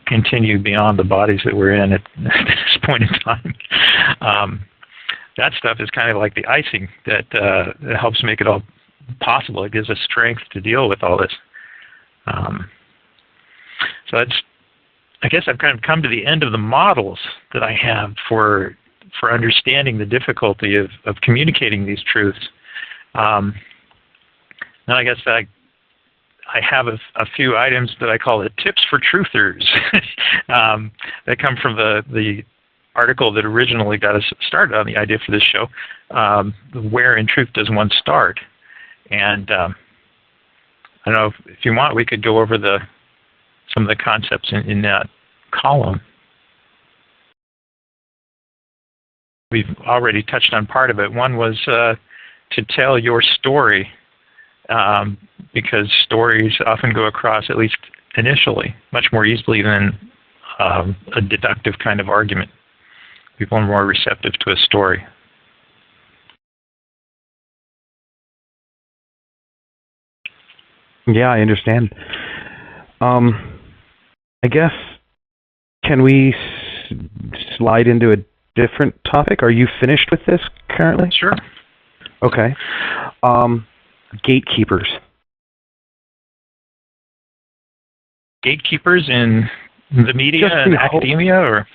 continued beyond the bodies that we're in at this point in time. That stuff is kind of like the icing that helps make it all possible. It gives us strength to deal with all this. So I guess I've kind of come to the end of the models that I have for understanding the difficulty of communicating these truths. Now I guess I have a few items that I call the tips for truthers that come from the article that originally got us started on the idea for this show, Where in Truth Does One Start? And I don't know if you want, we could go over some of the concepts in that column. We've already touched on part of it. One was to tell your story, because stories often go across, at least initially, much more easily than a deductive kind of argument. People are more receptive to a story. Yeah, I understand. I guess, can we slide into a different topic? Are you finished with this currently? Sure. Okay. Gatekeepers. Gatekeepers in the media and academia, or?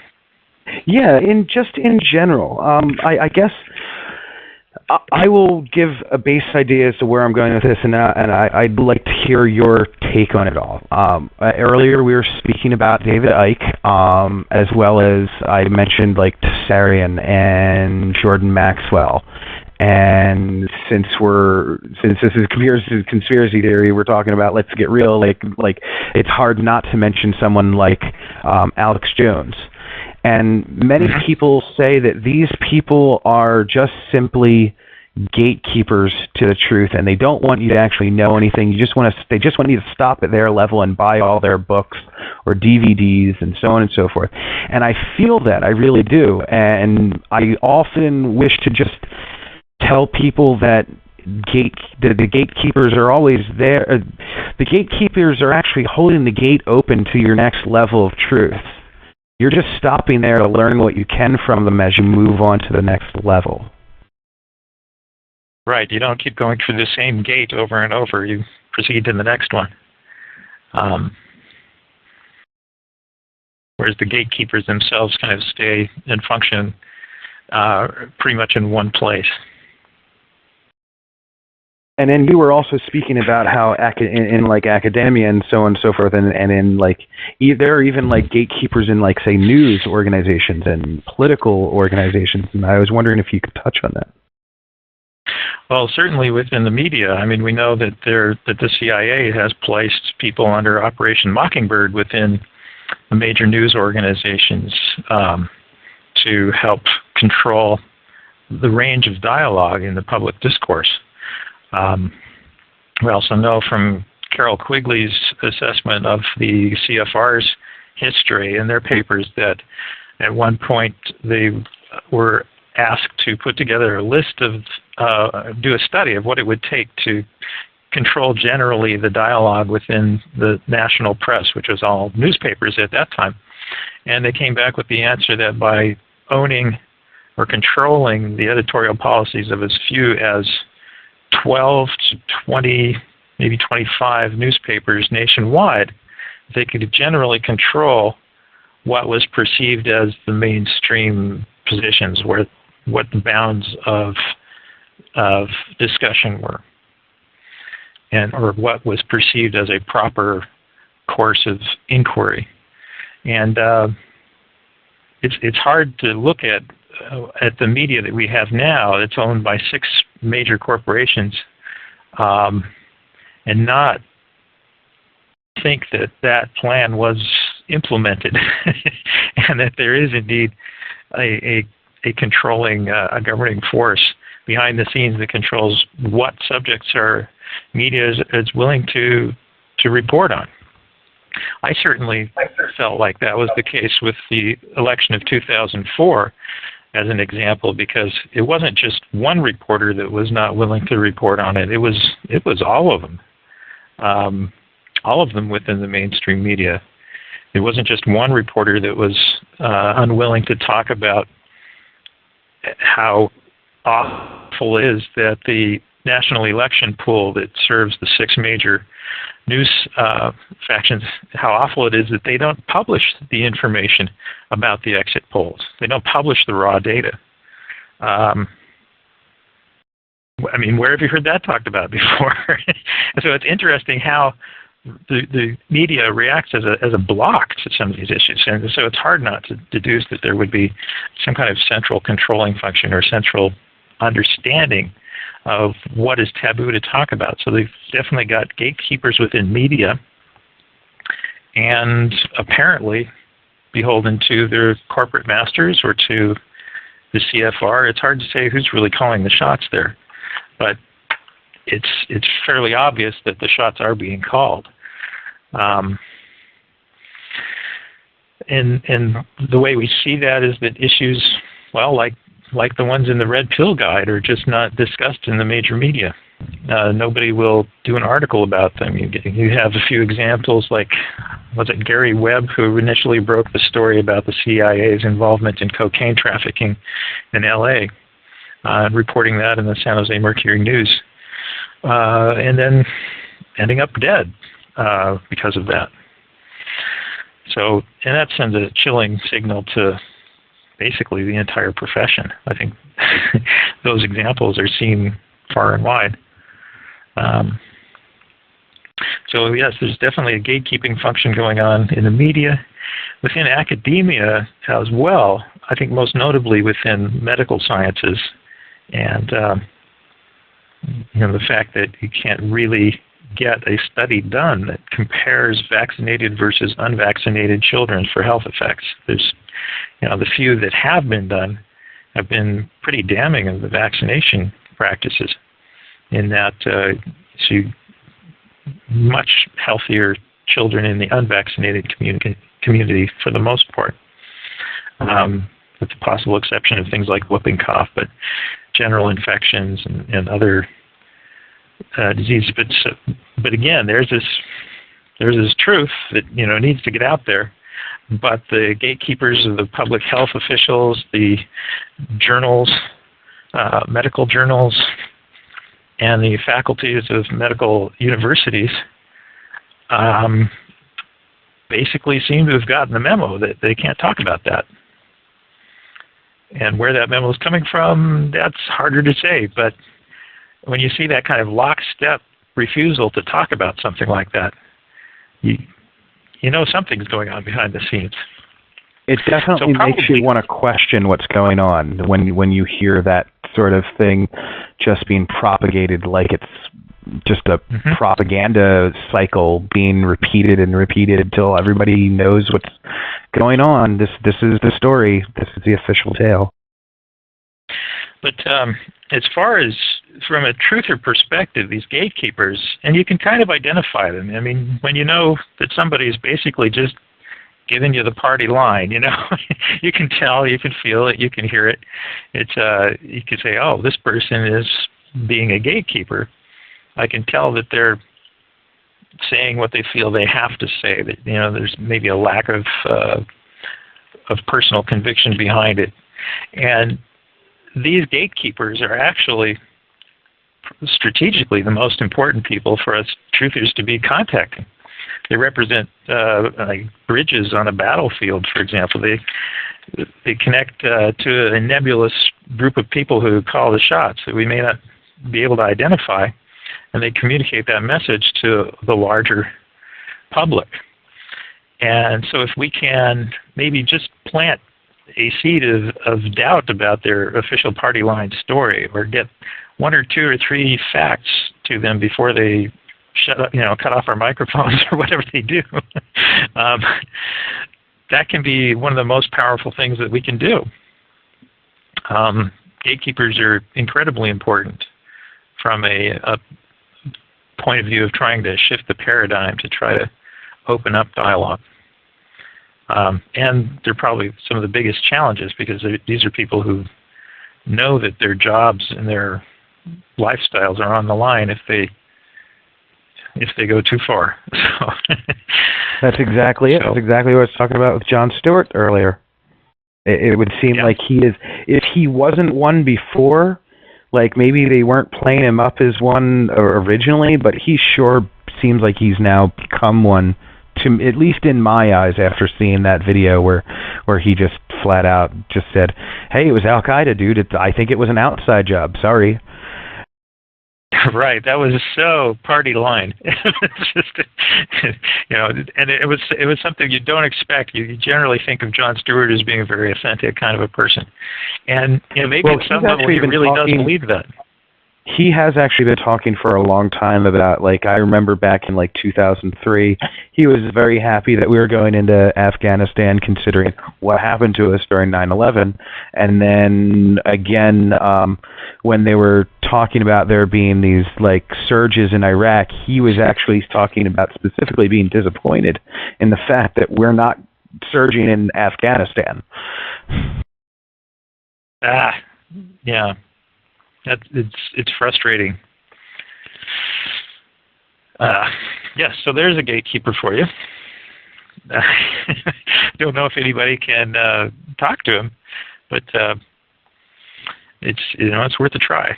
Yeah, in general. I guess I will give a base idea as to where I'm going with this, and I'd like to hear your take on it all. Earlier we were speaking about David Icke, as well as I mentioned like Tsarian and Jordan Maxwell. And since this is conspiracy theory, we're talking about, let's get real. Like it's hard not to mention someone like Alex Jones. And many people say that these people are just simply gatekeepers to the truth, and they don't want you to actually know anything. They just want you to stop at their level and buy all their books or DVDs and so on and so forth. And I feel that, I really do. And I often wish to just tell people that the gatekeepers are always there. The gatekeepers are actually holding the gate open to your next level of truth. You're just stopping there to learn what you can from them as you move on to the next level. Right. You don't keep going through the same gate over and over. You proceed to the next one. whereas the gatekeepers themselves kind of stay and function pretty much in one place. And then you were also speaking about how in like academia and so on and so forth, and in like there are even like gatekeepers in like say news organizations and political organizations, and I was wondering if you could touch on that. Well, certainly within the media. I mean, we know that the CIA has placed people under Operation Mockingbird within the major news organizations to help control the range of dialogue in the public discourse. We also know from Carol Quigley's assessment of the CFR's history in their papers that at one point they were asked to put together a list of, do a study of what it would take to control generally the dialogue within the national press, which was all newspapers at that time. And they came back with the answer that by owning or controlling the editorial policies of as few as 12 to 20, maybe 25 newspapers nationwide, they could generally control what was perceived as the mainstream positions, what the bounds of discussion were, or what was perceived as a proper course of inquiry. And it's hard to look at the media that we have now that's owned by 6 major corporations and not think that that plan was implemented and that there is indeed a controlling, a governing force behind the scenes that controls what subjects our media is willing to report on. I certainly felt like that was the case with the election of 2004 as an example, because it wasn't just one reporter that was not willing to report on it. It was all of them within the mainstream media. It wasn't just one reporter that was unwilling to talk about how awful it is that the national election pool that serves the 6 major news factions, how awful it is that they don't publish the information about the exit polls. They don't publish the raw data. I mean, where have you heard that talked about before? So it's interesting how the media reacts as a block to some of these issues. And so it's hard not to deduce that there would be some kind of central controlling function or central understanding of what is taboo to talk about. So they've definitely got gatekeepers within media and apparently beholden to their corporate masters or to the CFR. It's hard to say who's really calling the shots there, but it's fairly obvious that the shots are being called. And the way we see that is that issues, well, like the ones in the Red Pill Guide, are just not discussed in the major media. Nobody will do an article about them. You have a few examples like, was it Gary Webb, who initially broke the story about the CIA's involvement in cocaine trafficking in LA, reporting that in the San Jose Mercury News, and then ending up dead because of that. So, and that sends a chilling signal to basically the entire profession. I think those examples are seen far and wide. So yes, there's definitely a gatekeeping function going on in the media, within academia as well. I think most notably within medical sciences, and the fact that you can't really get a study done that compares vaccinated versus unvaccinated children for health effects. There's the few that have been done have been pretty damning of the vaccination practices, in that see much healthier children in the unvaccinated community for the most part, with the possible exception of things like whooping cough, but general infections and other diseases. But again, there's this truth that needs to get out there. But the gatekeepers of the public health officials, the journals, medical journals, and the faculties of medical universities basically seem to have gotten the memo that they can't talk about that. And where that memo is coming from, that's harder to say. But when you see that kind of lockstep refusal to talk about something like that, you know something's going on behind the scenes. It definitely makes you want to question what's going on when you hear that sort of thing just being propagated like it's just a propaganda cycle being repeated and repeated until everybody knows what's going on. This is the story. This is the official tale. But as far as from a truther perspective, these gatekeepers, and you can kind of identify them. I mean, when you know that somebody is basically just giving you the party line, you know, you can tell, you can feel it, you can hear it. It's you can say, oh, this person is being a gatekeeper. I can tell that they're saying what they feel they have to say. That, you know, there's maybe a lack of personal conviction behind it. And these gatekeepers are actually strategically the most important people for us truthers to be contacting. They represent like bridges on a battlefield, for example. They connect to a nebulous group of people who call the shots that we may not be able to identify, and they communicate that message to the larger public. And so if we can maybe just plant a seed of doubt about their official party line story, or get 1 or 2 or 3 facts to them before they shut up, you know, cut off our microphones or whatever they do, that can be one of the most powerful things that we can do. Gatekeepers are incredibly important from a point of view of trying to shift the paradigm to try to open up dialogue. And they're probably some of the biggest challenges, because these are people who know that their jobs and their lifestyles are on the line if they go too far. So that's exactly it. That's exactly what I was talking about with Jon Stewart earlier. It would seem like he is, if he wasn't one before, like maybe they weren't playing him up as one originally, but he sure seems like he's now become one, to at least in my eyes, after seeing that video where he just flat out just said, hey, it was Al-Qaeda, dude. I think it was an outside job. Sorry. Right, that was so party line. It's just, you know, and it was something you don't expect. You generally think of Jon Stewart as being a very authentic kind of a person, and you know, maybe at some level he really does believe that. He has actually been talking for a long time about, like, I remember back in like 2003, he was very happy that we were going into Afghanistan, considering what happened to us during 9/11. And then again, when they were talking about there being these like surges in Iraq, he was actually talking about specifically being disappointed in the fact that we're not surging in Afghanistan. Yeah. It's frustrating. Yes, so there's a gatekeeper for you. Don't know if anybody can talk to him, but it's worth a try.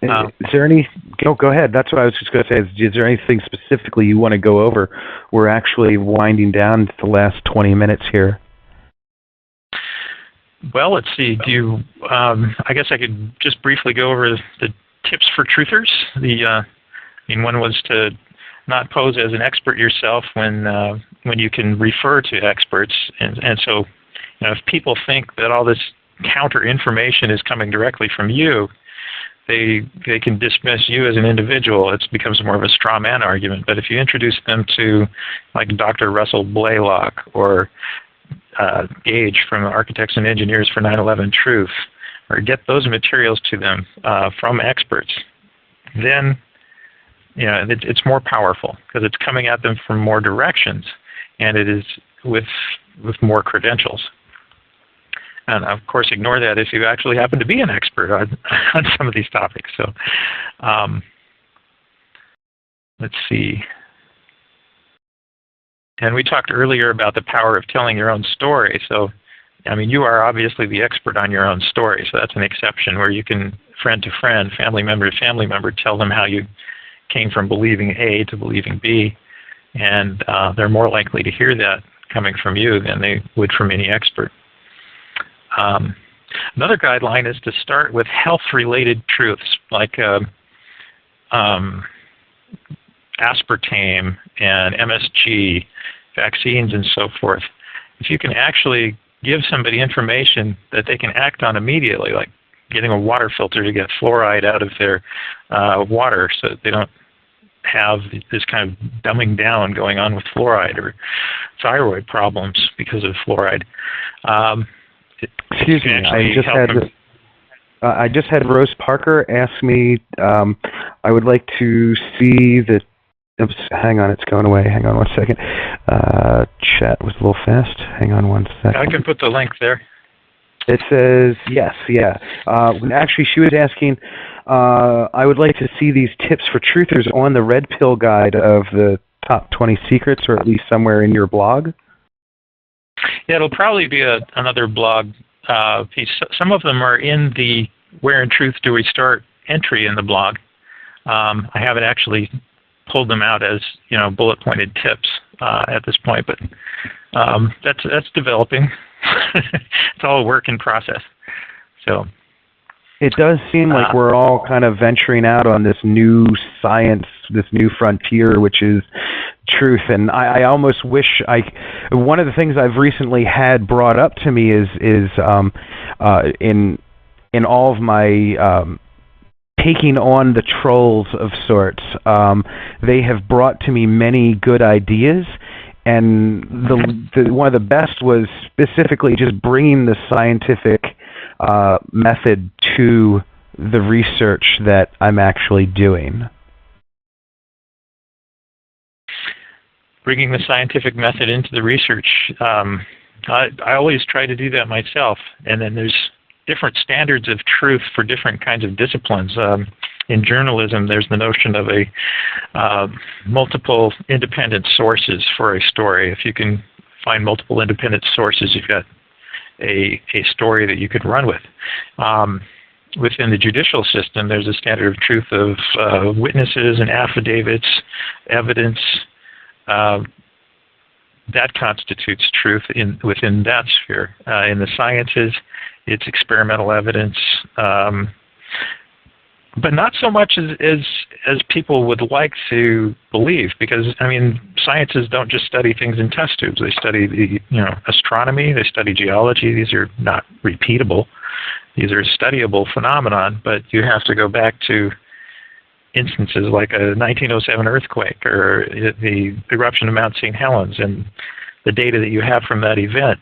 Is there any? Go ahead. That's what I was just going to say. Is there anything specifically you want to go over? We're actually winding down to the last 20 minutes here. Well, let's see. I guess I could just briefly go over the tips for truthers. One was to not pose as an expert yourself when you can refer to experts, and so, you know, if people think that all this counter information is coming directly from you, they can dismiss you as an individual. It becomes more of a straw man argument. But if you introduce them to, like, Dr. Russell Blaylock or Gage from Architects and Engineers for 9/11 Truth, or get those materials to them from experts, then, you know, it's more powerful because it's coming at them from more directions, and it is with more credentials. And of course, ignore that if you actually happen to be an expert on some of these topics. So, let's see. And we talked earlier about the power of telling your own story. So, I mean, you are obviously the expert on your own story. So that's an exception where you can, friend to friend, family member to family member, tell them how you came from believing A to believing B, and they're more likely to hear that coming from you than they would from any expert. Another guideline is to start with health-related truths, like aspartame and MSG, vaccines, and so forth. If you can actually give somebody information that they can act on immediately, like getting a water filter to get fluoride out of their water so that they don't have this kind of dumbing down going on with fluoride, or thyroid problems because of fluoride. Excuse me, I just had Rose Parker ask me, I would like to see the, oops, hang on, it's going away, hang on one second. Chat was a little fast, hang on one second. I can put the link there. It says, yes, yeah. Actually, she was asking, I would like to see these tips for truthers on the Red Pill guide of the top 20 secrets, or at least somewhere in your blog. Yeah, it'll probably be another blog piece. Some of them are in the Where in Truth Do We Start entry in the blog. I haven't actually pulled them out as, you know, bullet-pointed tips at this point, but that's developing. It's all a work in process. So it does seem like we're all kind of venturing out on this new science, this new frontier, which is truth. And I almost wish one of the things I've recently had brought up to me is in all of my taking on the trolls of sorts, they have brought to me many good ideas. And one of the best was specifically just bringing the scientific method to the research that I'm actually doing. Bringing the scientific method into the research, I always try to do that myself. And then there's different standards of truth for different kinds of disciplines. In journalism, there's the notion of multiple independent sources for a story. If you can find multiple independent sources, you've got a story that you could run with. Within the judicial system, there's a standard of truth of witnesses and affidavits, evidence. That constitutes truth within that sphere. In the sciences, it's experimental evidence, but not so much as people would like to believe, because I mean, sciences don't just study things in test tubes. They study astronomy, they study geology. These are not repeatable. These are studyable phenomenon, but you have to go back to instances like a 1907 earthquake or the eruption of Mount St. Helens and the data that you have from that event.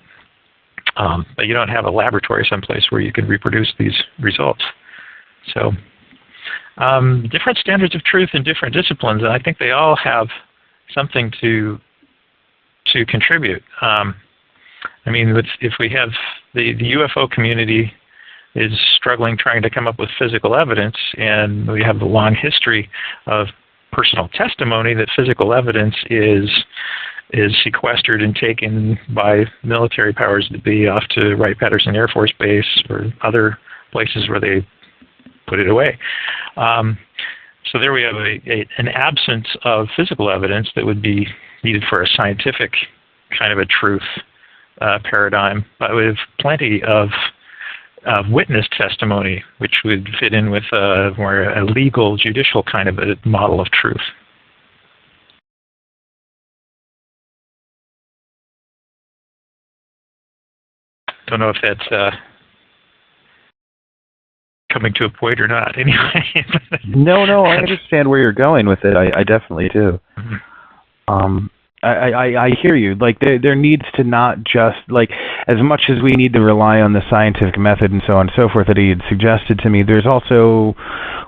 But you don't have a laboratory someplace where you can reproduce these results. So different standards of truth in different disciplines, and I think they all have something to contribute. I mean, if we have the UFO community is struggling trying to come up with physical evidence, and we have the long history of personal testimony that physical evidence is sequestered and taken by military powers to be off to Wright-Patterson Air Force Base or other places where they put it away. So there we have an absence of physical evidence that would be needed for a scientific kind of a truth paradigm, but we have plenty of witness testimony, which would fit in with more a legal, judicial kind of a model of truth. Don't know if that's coming to a point or not. Anyway. No, I understand where you're going with it. I definitely do. Mm-hmm. I hear you. Like there needs to not just, like, as much as we need to rely on the scientific method and so on and so forth that he had suggested to me, there's also,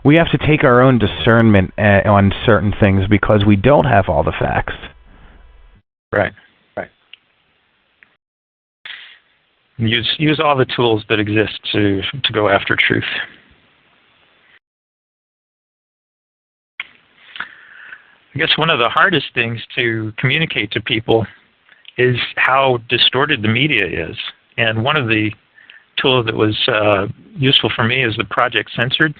we have to take our own discernment on certain things because we don't have all the facts. Right. Use all the tools that exist to go after truth. I guess one of the hardest things to communicate to people is how distorted the media is. And one of the tools that was useful for me is the Project Censored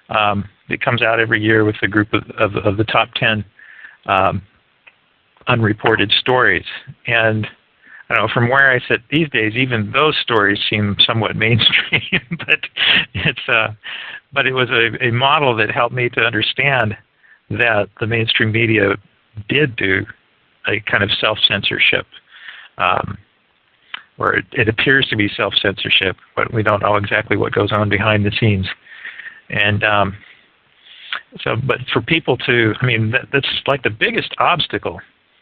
It comes out every year with a group of the top 10 unreported stories. And I don't know, from where I sit these days, even those stories seem somewhat mainstream. But it was a model that helped me to understand that the mainstream media did do a kind of self-censorship, or it appears to be self-censorship, but we don't know exactly what goes on behind the scenes. And but for people to, I mean, that's like the biggest obstacle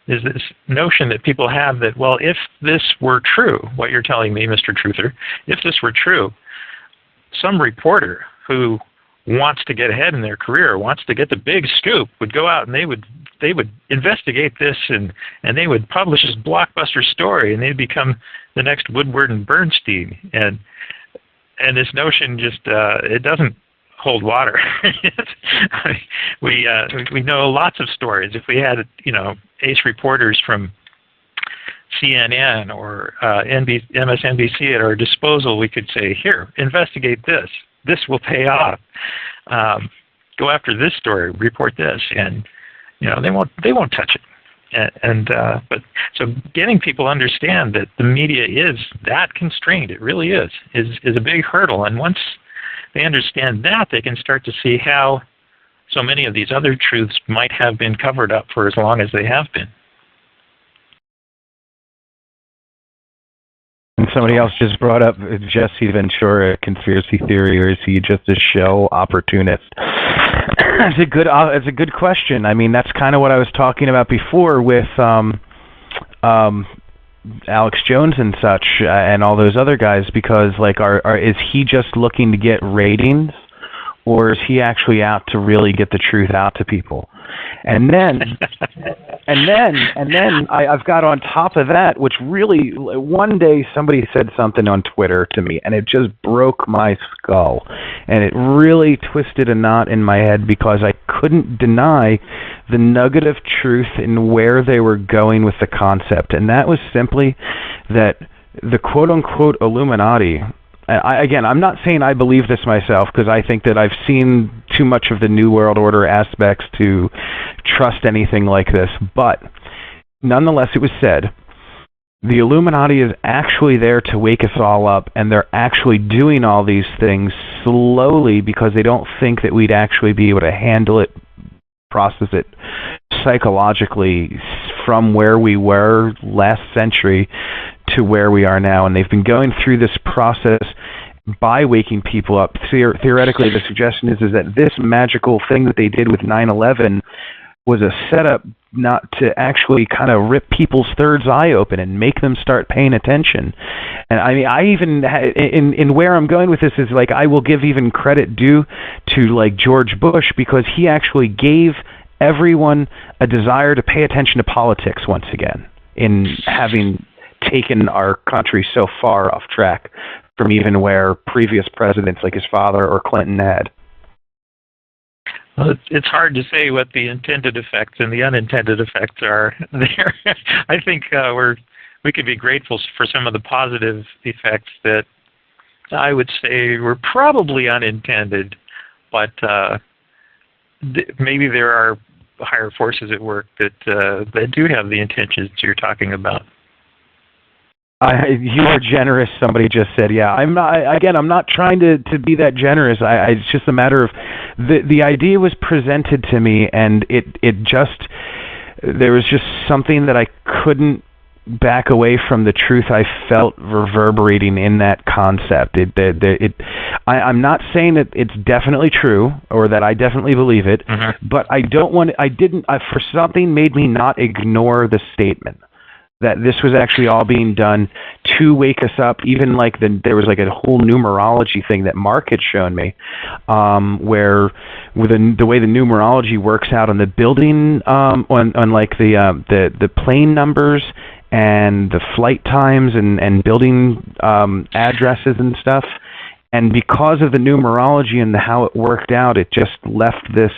is this notion that people have that, well, if this were true, what you're telling me, Mr. Truther, if this were true, some reporter who wants to get ahead in their career, wants to get the big scoop, would go out and they would investigate this and they would publish this blockbuster story and they'd become the next Woodward and Bernstein. And this notion just it doesn't hold water. We know lots of stories. If we had, ace reporters from CNN or MSNBC at our disposal, we could say, here, investigate this. This will pay off. Go after this story. Report this, and they won't touch it. But so getting people to understand that the media is that constrained, it really is a big hurdle. And once they understand that, they can start to see how so many of these other truths might have been covered up for as long as they have been. And somebody else just brought up Jesse Ventura conspiracy theory, or is he just a shell opportunist? It's a good question. I mean, that's kind of what I was talking about before with Alex Jones and such, and all those other guys, because is he just looking to get ratings, or is he actually out to really get the truth out to people? And then I've got on top of that, which really, one day somebody said something on Twitter to me, and it just broke my skull, and it really twisted a knot in my head because I couldn't deny the nugget of truth in where they were going with the concept, and that was simply that the quote-unquote Illuminati. I'm not saying I believe this myself, because I think that I've seen too much of the New World Order aspects to trust anything like this, but nonetheless it was said, the Illuminati is actually there to wake us all up, and they're actually doing all these things slowly because they don't think that we'd actually be able to handle it, process it psychologically from where we were last century to where we are now. And they've been going through this process by waking people up. Theoretically, the suggestion is that this magical thing that they did with 9/11 was a setup not to actually kind of rip people's third eye open and make them start paying attention. And I mean, I even, in where I'm going with this is, like, I will give even credit due to, like, George Bush, because he actually gave everyone a desire to pay attention to politics once again, in having taken our country so far off track from even where previous presidents like his father or Clinton had. Well, it's hard to say what the intended effects and the unintended effects are there. I think we could be grateful for some of the positive effects that I would say were probably unintended, but maybe there are higher forces at work that do have the intentions you're talking about. You are generous, somebody just said. Yeah, I'm not trying to be that generous. It's just a matter of the idea was presented to me, and there was just something that I couldn't back away from the truth I felt reverberating in that concept. I'm not saying that it's definitely true or that I definitely believe it, but for something made me not ignore the statement that this was actually all being done to wake us up. Even like there was like a whole numerology thing that Mark had shown me, where with the way the numerology works out on the building, on like the plane numbers and the flight times and building addresses and stuff. And because of the numerology and how it worked out, it just left this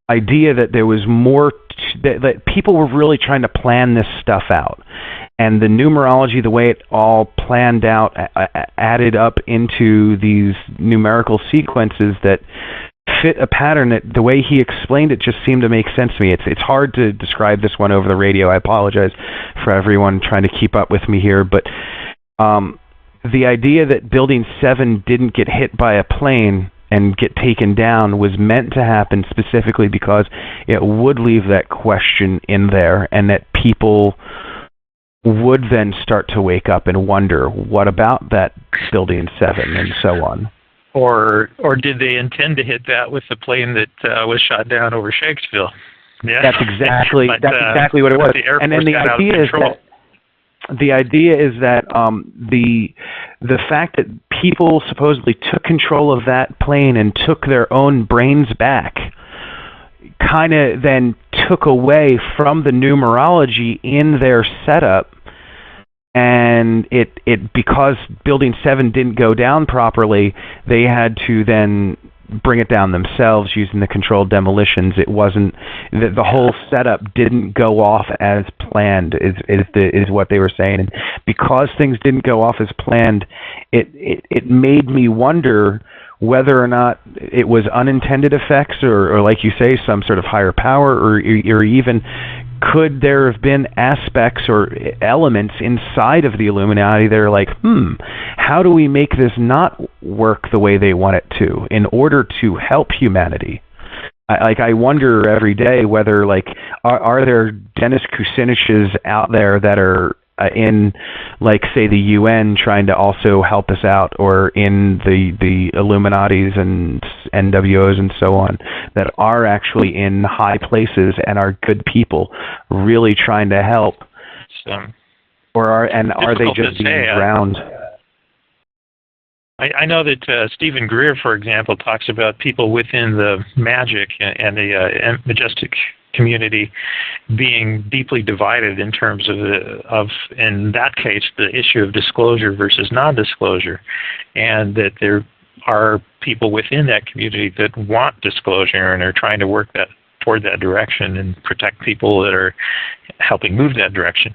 idea that there was more, that people were really trying to plan this stuff out. And the numerology, the way it all planned out, added up into these numerical sequences that fit a pattern that the way he explained it just seemed to make sense to me. It's hard to describe this one over the radio. I apologize for everyone trying to keep up with me here, but the idea that Building 7 didn't get hit by a plane and get taken down was meant to happen specifically because it would leave that question in there, and that people would then start to wake up and wonder, what about that Building 7 and so on. Or did they intend to hit that with the plane that was shot down over Shakespeare? Yeah. That's exactly but, exactly what it was. The Air and Force then the idea is that the fact that people supposedly took control of that plane and took their own brains back kind of then took away from the numerology in their setup, and it because Building 7 didn't go down properly, they had to then bring it down themselves using the controlled demolitions. It wasn't the whole setup didn't go off as planned is what they were saying, and because things didn't go off as planned, it made me wonder whether or not it was unintended effects or like you say, some sort of higher power, or even could there have been aspects or elements inside of the Illuminati that are like, how do we make this not work the way they want it to in order to help humanity? I wonder every day whether, like, are there Dennis Kuciniches out there that are in, like, say, the UN trying to also help us out, or in the Illuminatis and NWOs and so on, that are actually in high places and are good people really trying to help? Or are they just being drowned? I know that Stephen Greer, for example, talks about people within the magic and the majestic community being deeply divided in terms of in that case, the issue of disclosure versus non-disclosure, and that there are people within that community that want disclosure and are trying to work toward that direction and protect people that are helping move that direction.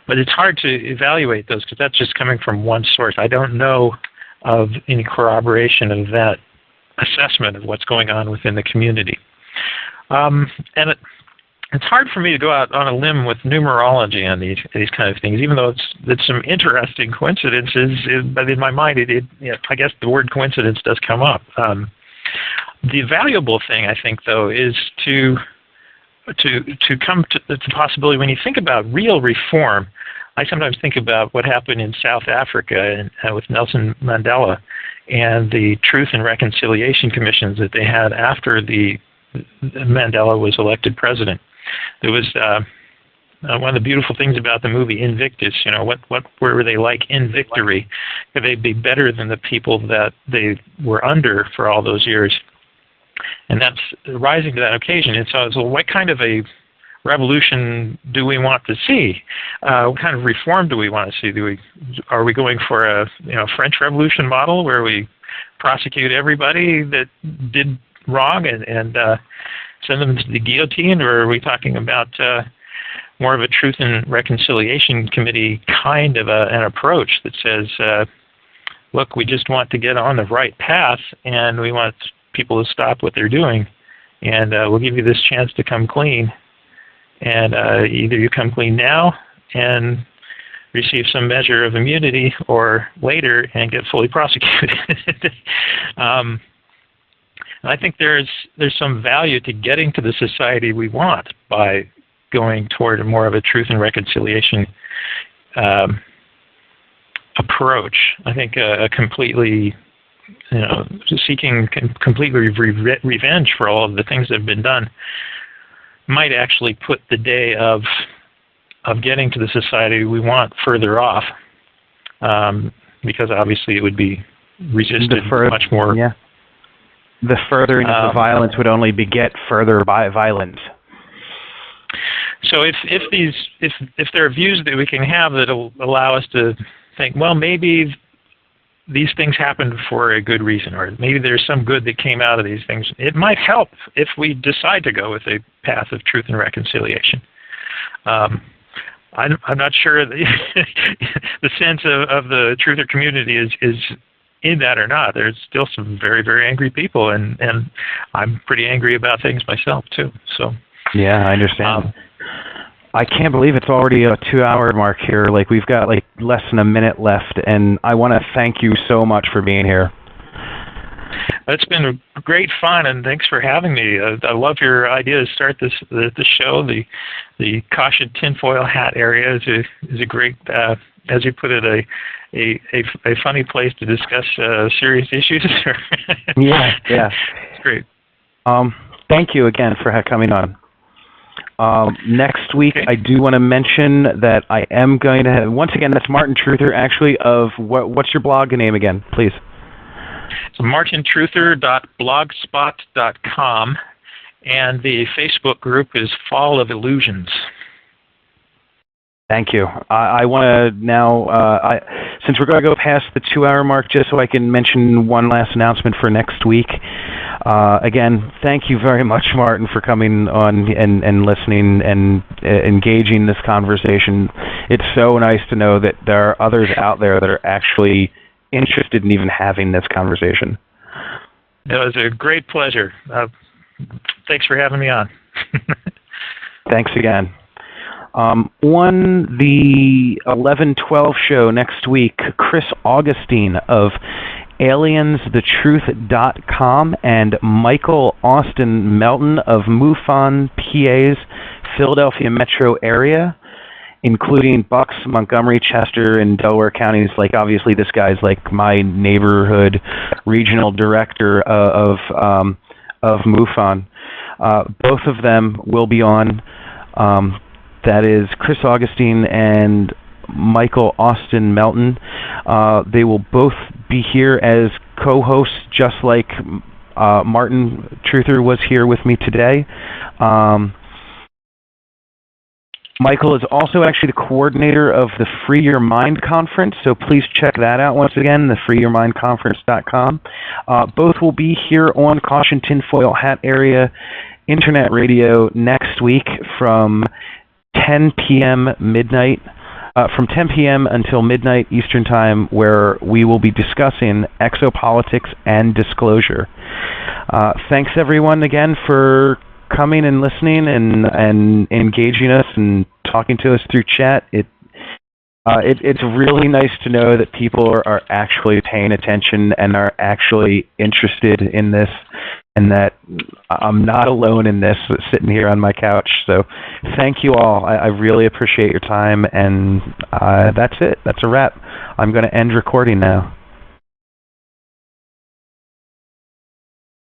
But it's hard to evaluate those because that's just coming from one source. I don't know of any corroboration of that assessment of what's going on within the community. And it's hard for me to go out on a limb with numerology on these kind of things, even though it's some interesting coincidences. But in my mind, I guess the word coincidence does come up. The valuable thing, I think, though, is to come to the possibility when you think about real reform. I sometimes think about what happened in South Africa and with Nelson Mandela and the Truth and Reconciliation Commissions that they had after Mandela was elected president. There was one of the beautiful things about the movie Invictus. What were they like in victory? Could they be better than the people that they were under for all those years? And that's rising to that occasion. And so what kind of a revolution do we want to see? What kind of reform do we want to see? Are we going for a French Revolution model where we prosecute everybody that did wrong and send them to the guillotine, or are we talking about more of a Truth and Reconciliation Committee kind of an approach that says, look, we just want to get on the right path and we want people to stop what they're doing, and we'll give you this chance to come clean. And either you come clean now and receive some measure of immunity, or later and get fully prosecuted. And I think there's some value to getting to the society we want by going toward more of a Truth and Reconciliation approach. I think a completely, seeking completely revenge for all of the things that have been done might actually put the day of getting to the society we want further off, because obviously it would be resisted much more. Yeah. The furthering of the violence would only beget further violence. So if there are views that we can have that will allow us to think, well, maybe these things happened for a good reason, or maybe there's some good that came out of these things, it might help if we decide to go with a path of truth and reconciliation. I'm not sure the, the sense of the truther community is in that or not. There's still some very, very angry people, and I'm pretty angry about things myself too. So yeah, I understand. I can't believe it's already a 2-hour mark here. Like, we've got like less than a minute left, and I want to thank you so much for being here. It's been great fun, and thanks for having me. I love your idea to start the show. The caution tinfoil hat area is a great, as you put it, a funny place to discuss serious issues. Yeah. It's great. Thank you again for coming on. Next week, Okay. I do want to mention that I am going to have, once again, that's Martin Truther, actually, of what's your blog name again, please? It's martintruther.blogspot.com, and the Facebook group is Fall of Illusions. Thank you. I want to now, since we're going to go past the 2-hour mark, just so I can mention one last announcement for next week. Again, thank you very much, Martin, for coming on and listening and engaging this conversation. It's so nice to know that there are others out there that are actually interested in even having this conversation. It was a great pleasure. Thanks for having me on. Thanks again. On the 11/12 show next week, Chris Augustine of aliensthetruth.com and Michael Austin Melton of MUFON PA's Philadelphia metro area, including Bucks, Montgomery, Chester, and Delaware counties. Like, obviously, this guy's like my neighborhood regional director of MUFON. Both of them will be on. That is Chris Augustine and Michael Austin Melton. They will both be here as co-hosts, just like Martin Truther was here with me today. Michael is also actually the coordinator of the Free Your Mind Conference, so please check that out once again, the freeyourmindconference.com. Both will be here on Caution Tinfoil Hat Area Internet Radio next week from 10 p.m. until midnight Eastern Time, where we will be discussing exopolitics and disclosure. Thanks everyone again for coming and listening and engaging us and talking to us through chat. It's really nice to know that people are actually paying attention and are actually interested in this, and that I'm not alone in this, sitting here on my couch. So thank you all. I really appreciate your time, and that's it. That's a wrap. I'm going to end recording now.